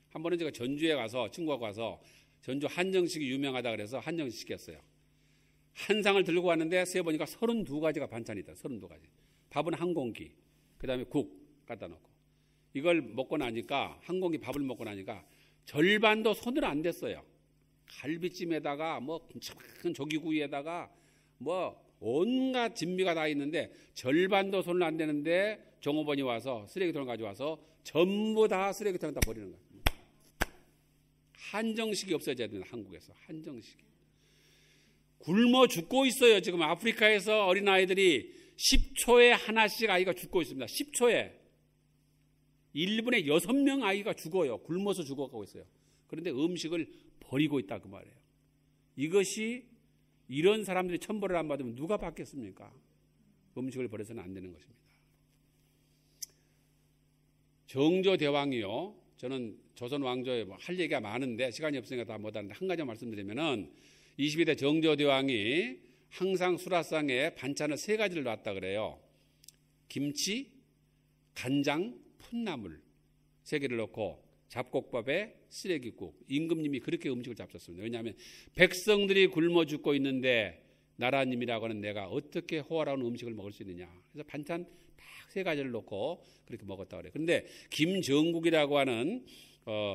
한 번은 제가 전주에 가서 친구하고 가서 전주 한정식이 유명하다 그래서 한정식 시켰어요. 한 상을 들고 왔는데 세보니까 32가지가 반찬이 있다. 32가지. 밥은 한 공기, 그 다음에 국 갖다 놓고. 이걸 먹고 나니까, 한 공기 밥을 먹고 나니까 절반도 손으로 안 댔어요. 갈비찜에다가 뭐 큰 조기구이에다가 뭐 온갖 진미가 다 있는데 절반도 손을 안 대는데 종업원이 와서 쓰레기통을 가져와서 전부 다 쓰레기통에 다 버리는 거예요. 한정식이 없어져야 된다. 한국에서 한정식이. 굶어 죽고 있어요. 지금 아프리카에서 어린아이들이 10초에 하나씩 아이가 죽고 있습니다. 10초에 1분에 6명 아이가 죽어요. 굶어서 죽어가고 있어요. 그런데 음식을 버리고 있다 그 말이에요. 이것이 이런 사람들이 천벌을 안 받으면 누가 받겠습니까? 음식을 버려서는 안 되는 것입니다. 정조대왕이요. 저는 조선 왕조에 할 얘기가 많은데 시간이 없으니까 다 못하는데 한 가지 말씀드리면은 22대 정조대왕이 항상 수라상에 반찬을 3가지를 놨다 그래요. 김치, 간장, 풋나물 3개를 넣고 잡곡밥에 쓰레기국. 임금님이 그렇게 음식을 잡섰습니다. 왜냐하면 백성들이 굶어 죽고 있는데 나라님이라고 하는 내가 어떻게 호화로운 음식을 먹을 수 있느냐. 그래서 반찬 딱 3가지를 넣고 그렇게 먹었다 그래요. 그런데 김정국이라고 하는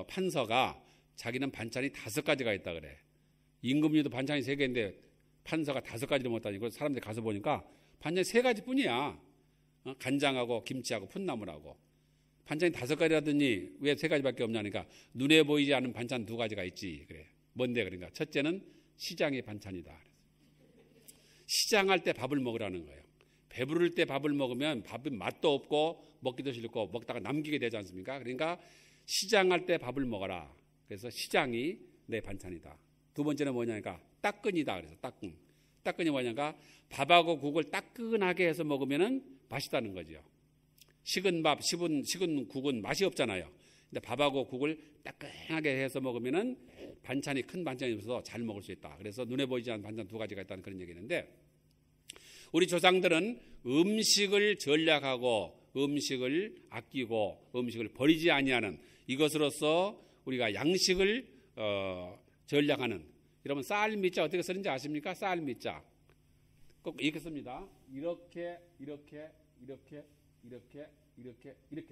판서가 자기는 반찬이 5가지가 있다 그래. 임금님도 반찬이 3개인데 판서가 5가지를 먹었다니까 사람들이 가서 보니까 반찬이 3가지 뿐이야. 간장하고 김치하고 풋나물하고. 반찬이 5가지라더니 왜 3가지밖에 없냐니까 눈에 보이지 않는 반찬 2가지가 있지. 그래. 뭔데 그러니까 첫째는 시장의 반찬이다. 시장할 때 밥을 먹으라는 거예요. 배부를 때 밥을 먹으면 밥은 맛도 없고 먹기도 싫고 먹다가 남기게 되지 않습니까? 그러니까 시장할 때 밥을 먹어라. 그래서 시장이 내 반찬이다. 2번째는 뭐냐니까 따끈이다. 그래서 따끈. 따끈이 뭐냐니까 밥하고 국을 따끈하게 해서 먹으면 맛있다는 거죠. 식은 밥, 식은 국은 맛이 없잖아요. 근데 밥하고 국을 따끈하게 해서 먹으면은 반찬이 큰 반찬이 있어서 잘 먹을 수 있다. 그래서 눈에 보이지 않는 반찬 두 가지가 있다는 그런 얘기인데, 우리 조상들은 음식을 전략하고 음식을 아끼고 음식을 버리지 아니하는 이것으로서 우리가 양식을 전략하는, 여러분 쌀 밑자 어떻게 쓰는지 아십니까? 쌀 밑자 꼭 이렇게 씁니다. 이렇게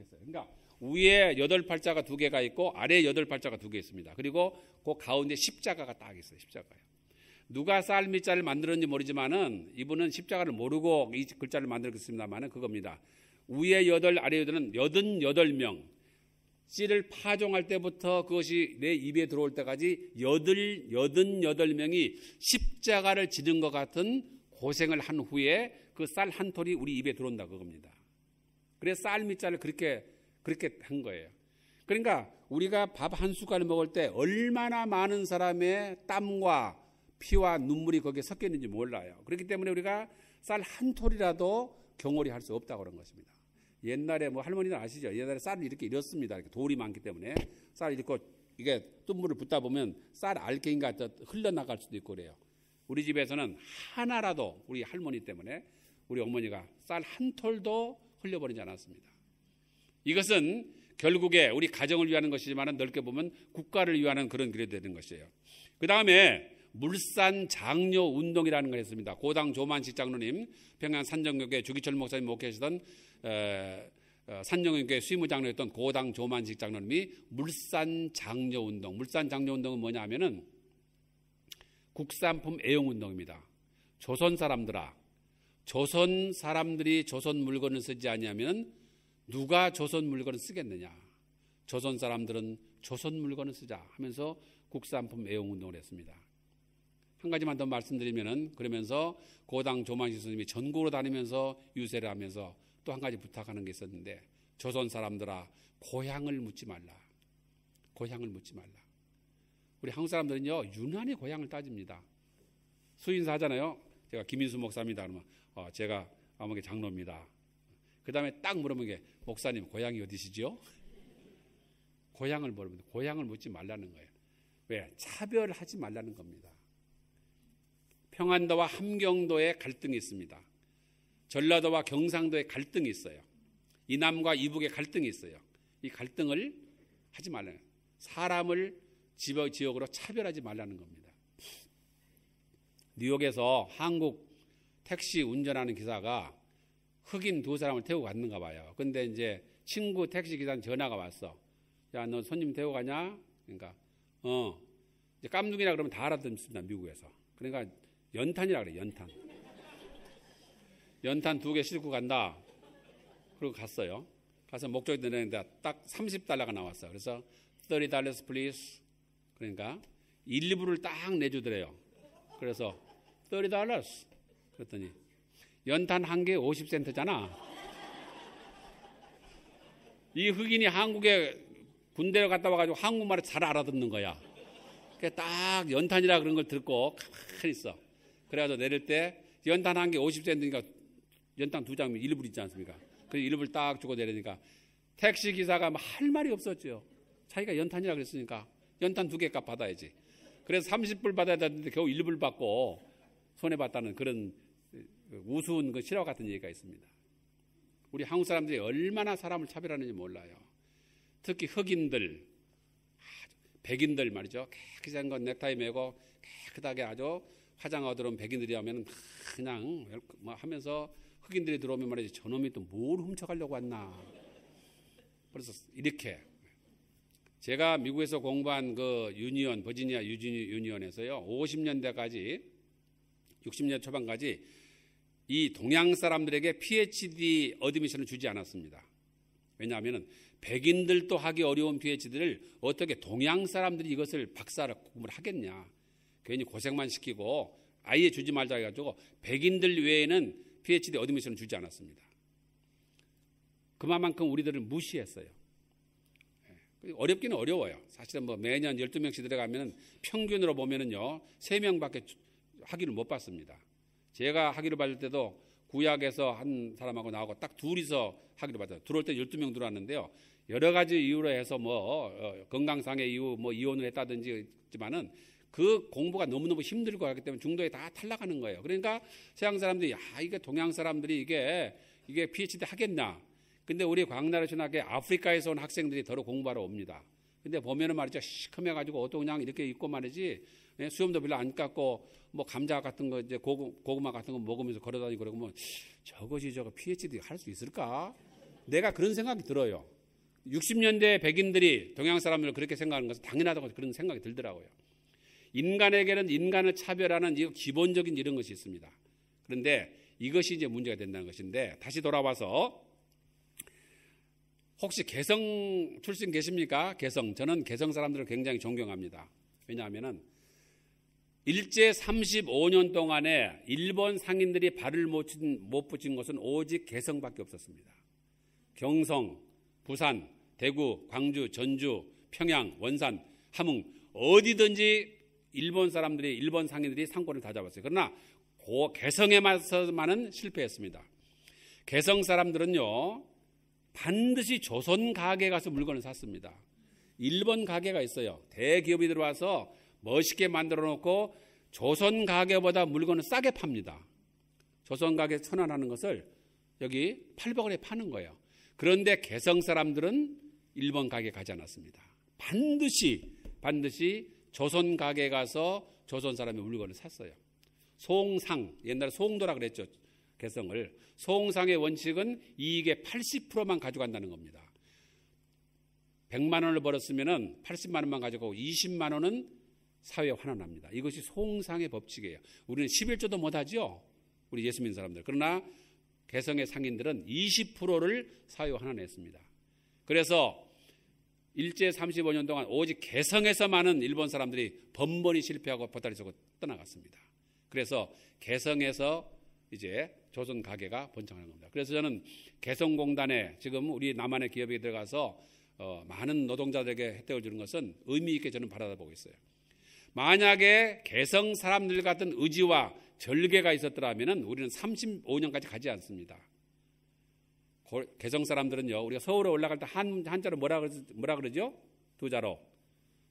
써요. 그러니까 위에 8팔자가 2개가 있고 아래에 8팔자가 2개 있습니다. 그리고 그 가운데 십자가가 딱 있어요. 십자가요. 누가 쌀 밑자를 만들었는지 모르지만은 이분은 십자가를 모르고 이 글자를 만들었습니다만은 그겁니다. 위에 8, 아래 8은 88명. 씨를 파종할 때부터 그것이 내 입에 들어올 때까지 88명이 십자가를 지는 것 같은 고생을 한 후에 그 쌀 한 톨이 우리 입에 들어온다 그겁니다. 그래서 쌀 밑자를 그렇게 한 거예요. 그러니까 우리가 밥 한 숟갈 먹을 때 얼마나 많은 사람의 땀과 피와 눈물이 거기에 섞여 있는지 몰라요. 그렇기 때문에 우리가 쌀 한 톨이라도 경홀히 할 수 없다고 그런 것입니다. 옛날에 뭐 할머니들 아시죠? 옛날에 쌀을 이렇게 잃었습니다. 이렇게 돌이 많기 때문에 쌀 잃고 이게 뜬물을 붓다 보면 쌀 알갱이가 흘러나갈 수도 있고 그래요. 우리 집에서는 하나라도 우리 할머니 때문에 우리 어머니가 쌀 한 톨도 흘려버리지 않았습니다. 이것은 결국에 우리 가정을 위하는 것이지만 넓게 보면 국가를 위하는 그런 길이 되는 것이에요. 그 다음에 물산 장려 운동이라는 걸 했습니다. 고당 조만식 장로님, 평양 산정교회 주기철 목사님 목회하시던 산정교회 수의무장로였던 고당 조만식 장로님이 물산 장려 운동, 물산 장려 운동은 뭐냐 하면은 국산품 애용 운동입니다. 조선 사람들이 조선 물건을 쓰지 아니하면 누가 조선 물건을 쓰겠느냐. 조선 사람들은 조선 물건을 쓰자 하면서 국산품 애용 운동을 했습니다. 한 가지만 더 말씀드리면은, 그러면서 고당 조만식 스님이 전국으로 다니면서 유세를 하면서 또 한 가지 부탁하는 게 있었는데, 조선 사람들아 고향을 묻지 말라. 고향을 묻지 말라. 우리 한국 사람들은요 유난히 고향을 따집니다. 수인사 하잖아요. 제가 김인수 목사입니다. 그러면 제가 아무개 장로입니다. 그 다음에 딱 물으면 게 목사님 고향이 어디시죠? 고향을 물으면 고향을 묻지 말라는 거예요. 왜? 차별하지 말라는 겁니다. 평안도와 함경도에 갈등이 있습니다. 전라도와 경상도에 갈등이 있어요. 이남과 이북에 갈등이 있어요. 이 갈등을 하지 말라는, 사람을 지역으로 차별하지 말라는 겁니다. 뉴욕에서 한국 택시 운전하는 기사가 흑인 2사람을 태우고 갔는가 봐요. 근데 이제 친구 택시 기사는 전화가 왔어. 야, 너 손님 태우고 가냐? 그러니까 이제 깜둥이라 그러면 다 알아듣습니다. 미국에서. 그러니까 연탄이라 그래. 연탄 2개 싣고 간다. 그리고 갔어요. 가서 목적지 내렸는데 딱 $30가 나왔어요. 그래서 $30 please. 그러니까 1, 2불을 딱 내주더래요. 그래서 $30. 그랬더니 연탄 한 개 50센트잖아. 이 흑인이 한국에 군대를 갔다 와가지고 한국말을 잘 알아듣는 거야. 딱 연탄이라 그런 걸 듣고 가만히 있어. 그래가지고 내릴 때 연탄 한 개 50센트니까 연탄 2장이면 1불 있지 않습니까? 그래서 1불 딱 주고 내리니까 택시 기사가 할 말이 없었죠. 자기가 연탄이라 그랬으니까 연탄 2개 값 받아야지. 그래서 30불 받아야 되는데 겨우 1불 받고 손해봤다는 그런 우스운 그 실화 같은 얘기가 있습니다. 우리 한국 사람들이 얼마나 사람을 차별하는지 몰라요. 특히 흑인들, 백인들 말이죠. 깨끗한 건 넥타이 매고 깨끗하게 아주 화장하고 들어온 백인들이 하면 그냥 뭐 하면서 흑인들이 들어오면 말이지, 저놈이 또 뭘 훔쳐가려고 왔나. 그래서 이렇게 제가 미국에서 공부한 그 유니온, 버지니아 유니온에서요 50년대까지 60년 초반까지 이 동양 사람들에게 PhD 어드미션을 주지 않았습니다. 왜냐하면 백인들도 하기 어려운 PhD를 어떻게 동양 사람들이 이것을 박사를 공부를 하겠냐. 괜히 고생만 시키고 아예 주지 말자 해가지고 백인들 외에는 PhD 어드미션을 주지 않았습니다. 그만큼 우리들을 무시했어요. 어렵기는 어려워요. 사실은 뭐 매년 12명씩 들어가면 평균으로 보면은요 3명밖에 학위를 못 받습니다. 제가 학위를 받을 때도 구약에서 한 사람하고 나하고 딱 둘이서 하기로 받아요. 들어올 때 12명 들어왔는데요. 여러 가지 이유로 해서 건강상의 이유, 이혼을 했다든지 있지만은 그 공부가 너무너무 힘들고 하기 때문에 중도에 다 탈락하는 거예요. 그러니까 서양 사람들이 이게 동양 사람들이 이게 PhD 하겠나? 근데 우리 광나라 신학교에 아프리카에서 온 학생들이 더러 공부하러 옵니다. 근데 보면은 말이죠, 시커매가지고 옷도 그냥 이렇게 입고 말이지, 수염도 별로 안 깎고 감자 같은 거 이제 고구마 같은 거 먹으면서 걸어다니고 그러면 저것이 PhD 할 수 있을까? 내가 그런 생각이 들어요. 60년대 백인들이 동양 사람들을 그렇게 생각하는 것은 당연하다고 그런 생각이 들더라고요. 인간에게는 인간을 차별하는 기본적인 이런 것이 있습니다. 그런데 이것이 이제 문제가 된다는 것인데, 다시 돌아와서 혹시 개성 출신 계십니까? 개성. 저는 개성 사람들을 굉장히 존경합니다. 왜냐하면은 일제 35년 동안에 일본 상인들이 발을 못 붙인 것은 오직 개성밖에 없었습니다. 경성, 부산, 대구, 광주, 전주, 평양, 원산, 함흥 어디든지 일본 상인들이 상권을 다 잡았어요. 그러나 개성에만은 실패했습니다. 개성 사람들은요, 반드시 조선 가게에 가서 물건을 샀습니다. 일본 가게가 있어요. 대기업이 들어와서 멋있게 만들어 놓고 조선 가게보다 물건을 싸게 팝니다. 조선 가게 선언하는 것을 여기 800원에 파는 거예요. 그런데 개성 사람들은 일본 가게 가지 않았습니다. 반드시 조선 가게 가서 조선 사람의 물건을 샀어요. 송상, 옛날에 송도라 그랬죠. 개성을. 송상의 원칙은 이익의 80%만 가져간다는 겁니다. 100만 원을 벌었으면 80만 원만 가져가고 20만 원은 사회에 환원합니다. 이것이 송상의 법칙이에요. 우리는 11조도 못하죠. 우리 예수 믿는 사람들. 그러나 개성의 상인들은 20%를 사회에 환원했습니다. 그래서 일제 35년 동안 오직 개성에서 많은 일본 사람들이 번번이 실패하고 보따리 쏘고 떠나갔습니다. 그래서 개성에서 이제 조선 가게가 번창하는 겁니다. 그래서 저는 개성공단에 지금 우리 남한의 기업에 들어가서 많은 노동자들에게 혜택을 주는 것은 의미 있게 저는 바라보고 있어요. 만약에 개성 사람들 같은 의지와 절개가 있었더라면 우리는 35년까지 가지 않습니다. 개성 사람들은요, 우리가 서울에 올라갈 때 한자로 뭐라 그러죠? 두 자로.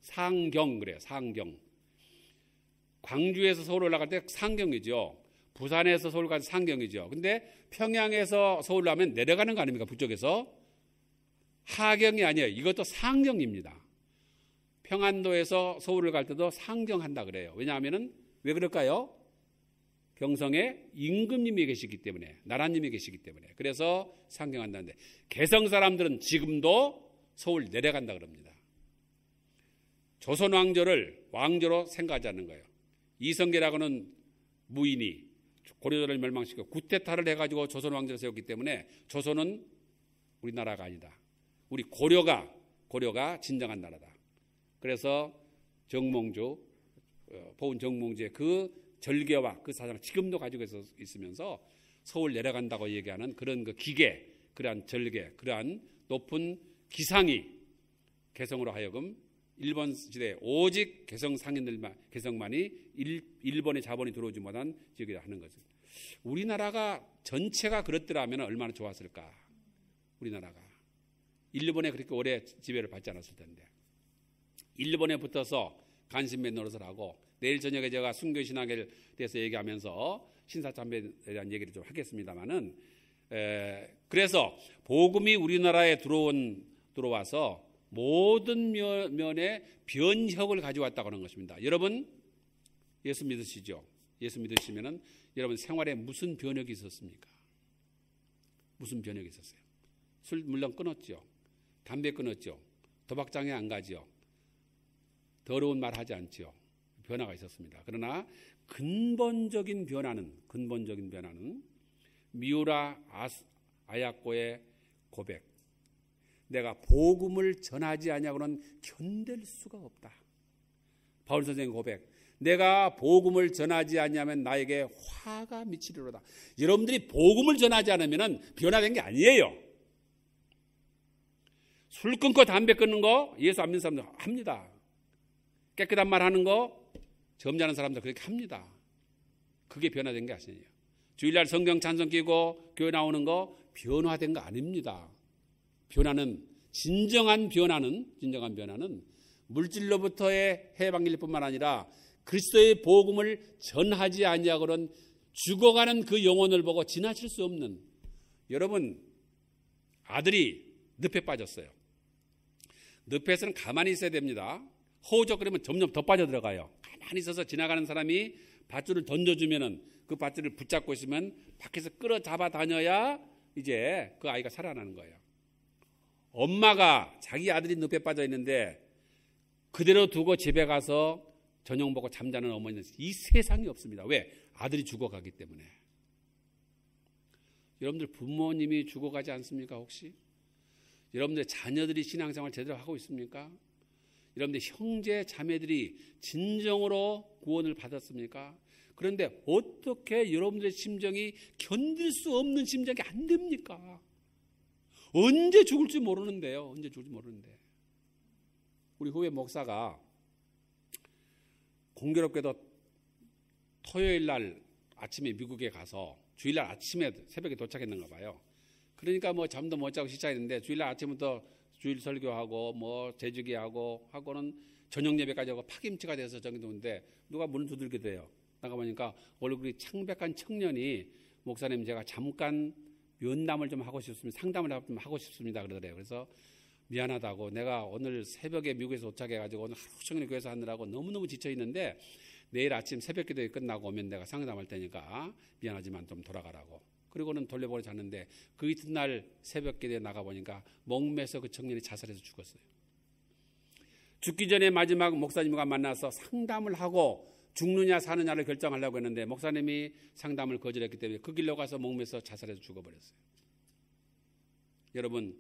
상경 그래요. 상경. 광주에서 서울 올라갈 때 상경이죠. 부산에서 서울 가서 상경이죠. 근데 평양에서 서울로 하면 내려가는 거 아닙니까? 북쪽에서. 하경이 아니에요. 이것도 상경입니다. 평안도에서 서울을 갈 때도 상경한다 그래요. 왜냐하면은 왜 그럴까요? 경성에 임금님이 계시기 때문에, 나라님이 계시기 때문에. 그래서 상경한다는데, 개성 사람들은 지금도 서울 내려간다 그럽니다. 조선 왕조를 왕조로 생각하지 않는 거예요. 이성계라고는 무인이 고려도를 멸망시키고 구테타를 해가지고 조선 왕조를 세웠기 때문에 조선은 우리나라가 아니다. 우리 고려가 진정한 나라다. 그래서 정몽주, 보은 정몽주의 그 절개와 그 사상을 지금도 가지고 있으면서 서울 내려간다고 얘기하는 그런 그 기계, 그러한 절개, 그러한 높은 기상이 개성으로 하여금 일본 시대에 오직 개성 상인들만이 일본의 자본이 들어오지 못한 지역이라 하는 거죠. 우리나라가 전체가 그렇더라면 얼마나 좋았을까. 우리나라가 일본에 그렇게 오래 지배를 받지 않았을 텐데, 일본에 붙어서 간신매 노릇을 하고, 내일 저녁에 제가 순교신학에 대해서 얘기하면서 신사참배에 대한 얘기를 좀 하겠습니다만은, 그래서 복음이 우리나라에 들어와서 모든 면에 변혁을 가져왔다고 하는 것입니다. 여러분 예수 믿으시죠? 예수 믿으시면은 여러분 생활에 무슨 변혁이 있었습니까? 무슨 변혁이 있었어요? 술 물론 끊었죠. 담배 끊었죠. 도박장에 안 가죠. 더러운 말 하지 않죠. 변화가 있었습니다. 그러나 근본적인 변화는 미우라 아야코의 고백. 내가 복음을 전하지 아니하고는 견딜 수가 없다. 바울 선생의 고백. 내가 복음을 전하지 아니하면 나에게 화가 미치리로다. 여러분들이 복음을 전하지 않으면 변화된 게 아니에요. 술 끊고 담배 끊는 거 예수 안 믿는 사람들 합니다. 깨끗한 말 하는 거 점잖은 사람들 그렇게 합니다. 그게 변화된 게 아니에요. 주일날 성경 찬송 끼고 교회 나오는 거 변화된 거 아닙니다. 변화는 진정한 변화는 물질로부터의 해방일 뿐만 아니라 그리스도의 복음을 전하지 아니하고는 죽어가는 그 영혼을 보고 지나칠 수 없는, 여러분 아들이 늪에 빠졌어요. 늪에서는 가만히 있어야 됩니다. 허우적거리면 점점 더 빠져들어가요. 가만히 있어서 지나가는 사람이 밧줄을 던져주면은 그 밧줄을 붙잡고 있으면 밖에서 끌어잡아 다녀야 이제 그 아이가 살아나는 거예요. 엄마가 자기 아들이 늪에 빠져 있는데 그대로 두고 집에 가서 저녁 먹고 잠자는 어머니는 이 세상에 없습니다. 왜? 아들이 죽어가기 때문에. 여러분들 부모님이 죽어가지 않습니까 혹시? 여러분들 자녀들이 신앙생활 제대로 하고 있습니까? 여러분들 형제 자매들이 진정으로 구원을 받았습니까? 그런데 어떻게 여러분들의 심정이 견딜 수 없는 심정이 안 됩니까? 언제 죽을지 모르는데요. 언제 죽을지 모르는데. 우리 후배 목사가 공교롭게도 토요일 날 아침에 미국에 가서 주일날 아침에 새벽에 도착했는가 봐요. 그러니까 뭐 잠도 못 자고 시작했는데 주일날 아침부터 주일 설교하고 뭐 재주기하고 하고는 저녁 예배까지 하고 파김치가 돼서 저기 오는데 누가 문을 두들게 돼요. 나가보니까 얼굴이 창백한 청년이 목사님 제가 잠깐 면담을 좀 하고 싶습니다. 상담을 좀 하고 싶습니다. 그러더래요. 그래서 미안하다고 내가 오늘 새벽에 미국에서 도착해가지고 오늘 하루 종일 교회에서 하느라고 너무너무 지쳐있는데 내일 아침 새벽 기도회 끝나고 오면 내가 상담할 테니까 미안하지만 좀 돌아가라고. 그리고는 돌려보내 잤는데 그 이튿날 새벽 기도에 나가보니까 목매서 그 청년이 자살해서 죽었어요. 죽기 전에 마지막 목사님과 만나서 상담을 하고 죽느냐 사느냐를 결정하려고 했는데 목사님이 상담을 거절했기 때문에 그 길로 가서 목매서 자살해서 죽어버렸어요. 여러분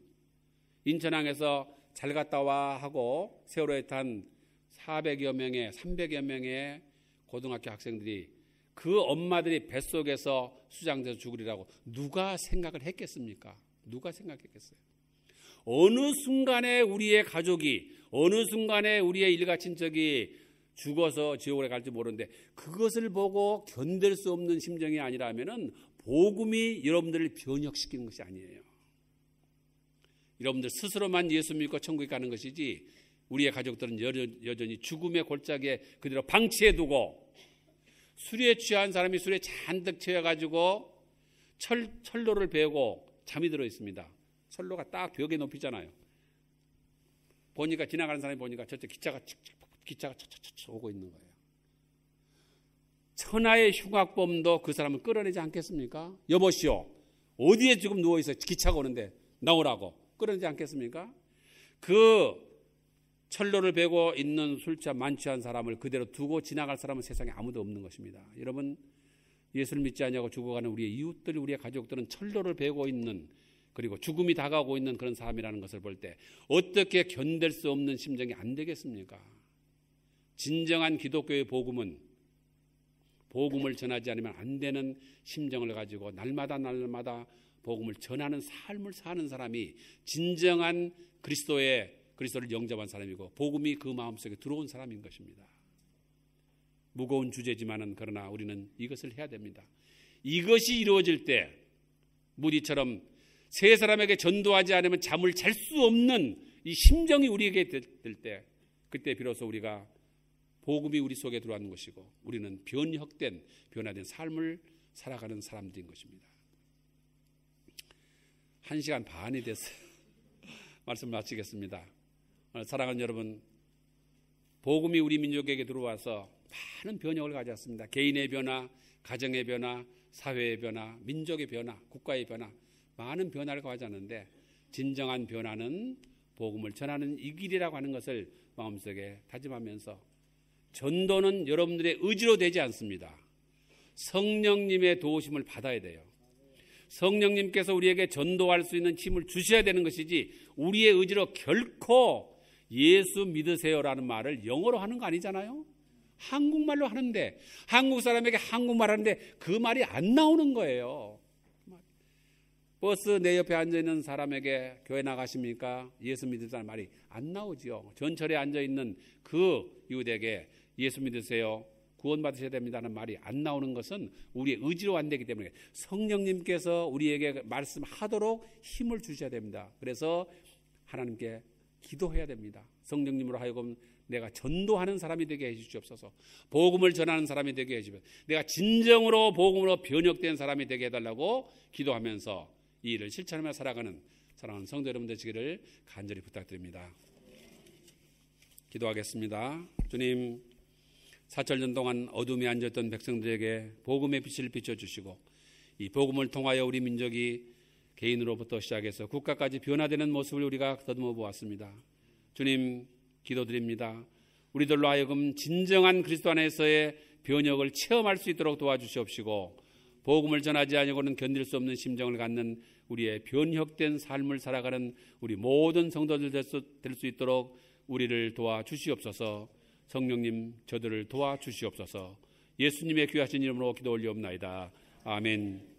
인천항에서 잘 갔다 와 하고 세월호에 탄 400여 명의 300여 명의 고등학교 학생들이 그 엄마들이 뱃속에서 수장돼서 죽으리라고 누가 생각을 했겠습니까? 누가 생각했겠어요? 어느 순간에 우리의 가족이, 어느 순간에 우리의 일가 친척이 죽어서 지옥에 갈지 모르는데 그것을 보고 견딜 수 없는 심정이 아니라면은 복음이 여러분들을 변혁시키는 것이 아니에요. 여러분들 스스로만 예수 믿고 천국에 가는 것이지 우리의 가족들은 여전히 죽음의 골짜기에 그대로 방치해두고 술에 취한 사람이 술에 잔뜩 취해가지고 철로를 베고 잠이 들어 있습니다. 철로가 딱 벽에 높이잖아요. 보니까 지나가는 사람이 보니까 저쪽 기차가 척척척 오고 있는 거예요. 천하의 흉악범도 그 사람을 끌어내지 않겠습니까? 여보시오, 어디에 지금 누워있어? 기차가 오는데 나오라고 끌어내지 않겠습니까? 그 철로를 베고 있는 술 취한 만취한 사람을 그대로 두고 지나갈 사람은 세상에 아무도 없는 것입니다. 여러분 예수를 믿지 않냐고 죽어가는 우리의 이웃들, 우리의 가족들은 철로를 베고 있는, 그리고 죽음이 다가오고 있는 그런 사람이라는 것을 볼 때 어떻게 견딜 수 없는 심정이 안 되겠습니까? 진정한 기독교의 복음은 복음을 전하지 않으면 안 되는 심정을 가지고 날마다 복음을 전하는 삶을 사는 사람이 진정한 그리스도를 영접한 사람이고 복음이 그 마음속에 들어온 사람인 것입니다. 무거운 주제지만은 그러나 우리는 이것을 해야 됩니다. 이것이 이루어질 때 무디처럼 세 사람에게 전도하지 않으면 잠을 잘 수 없는 이 심정이 우리에게 들 때, 그때 비로소 우리가 복음이 우리 속에 들어가는 것이고 우리는 변화된 삶을 살아가는 사람들인 것입니다. 1시간 반이 됐어요. 말씀 마치겠습니다. 사랑하는 여러분, 복음이 우리 민족에게 들어와서 많은 변혁을 가져왔습니다. 개인의 변화, 가정의 변화, 사회의 변화, 민족의 변화, 국가의 변화, 많은 변화를 가져왔는데 진정한 변화는 복음을 전하는 이 길이라고 하는 것을 마음속에 다짐하면서, 전도는 여러분들의 의지로 되지 않습니다. 성령님의 도우심을 받아야 돼요. 성령님께서 우리에게 전도할 수 있는 힘을 주셔야 되는 것이지 우리의 의지로 결코 예수 믿으세요라는 말을 영어로 하는 거 아니잖아요. 한국말로 하는데, 한국 사람에게 한국말 하는데 그 말이 안 나오는 거예요. 버스 내 옆에 앉아있는 사람에게 교회 나가십니까? 예수 믿으세요라는 말이 안 나오지요. 전철에 앉아있는 그 이웃에게 예수 믿으세요? 구원받으셔야 됩니다는 말이 안 나오는 것은 우리의 의지로 안 되기 때문에 성령님께서 우리에게 말씀하도록 힘을 주셔야 됩니다. 그래서 하나님께 기도해야 됩니다. 성령님으로 하여금 내가 전도하는 사람이 되게 해주시옵소서. 복음을 전하는 사람이 되게 해주시옵소서. 내가 진정으로 복음으로 변혁된 사람이 되게 해달라고 기도하면서 이 일을 실천하며 살아가는 사랑하는 성도 여러분 되시기를 간절히 부탁드립니다. 기도하겠습니다. 주님, 사철년 동안 어둠에 앉았던 백성들에게 복음의 빛을 비춰주시고 이 복음을 통하여 우리 민족이 개인으로부터 시작해서 국가까지 변화되는 모습을 우리가 더듬어 보았습니다. 주님, 기도드립니다. 우리들로 하여금 진정한 그리스도 안에서의 변혁을 체험할 수 있도록 도와주시옵시고 복음을 전하지 아니고는 견딜 수 없는 심정을 갖는 우리의 변혁된 삶을 살아가는 우리 모든 성도들 될 수 있도록 우리를 도와주시옵소서. 성령님, 저들을 도와주시옵소서. 예수님의 귀하신 이름으로 기도 올리옵나이다. 아멘.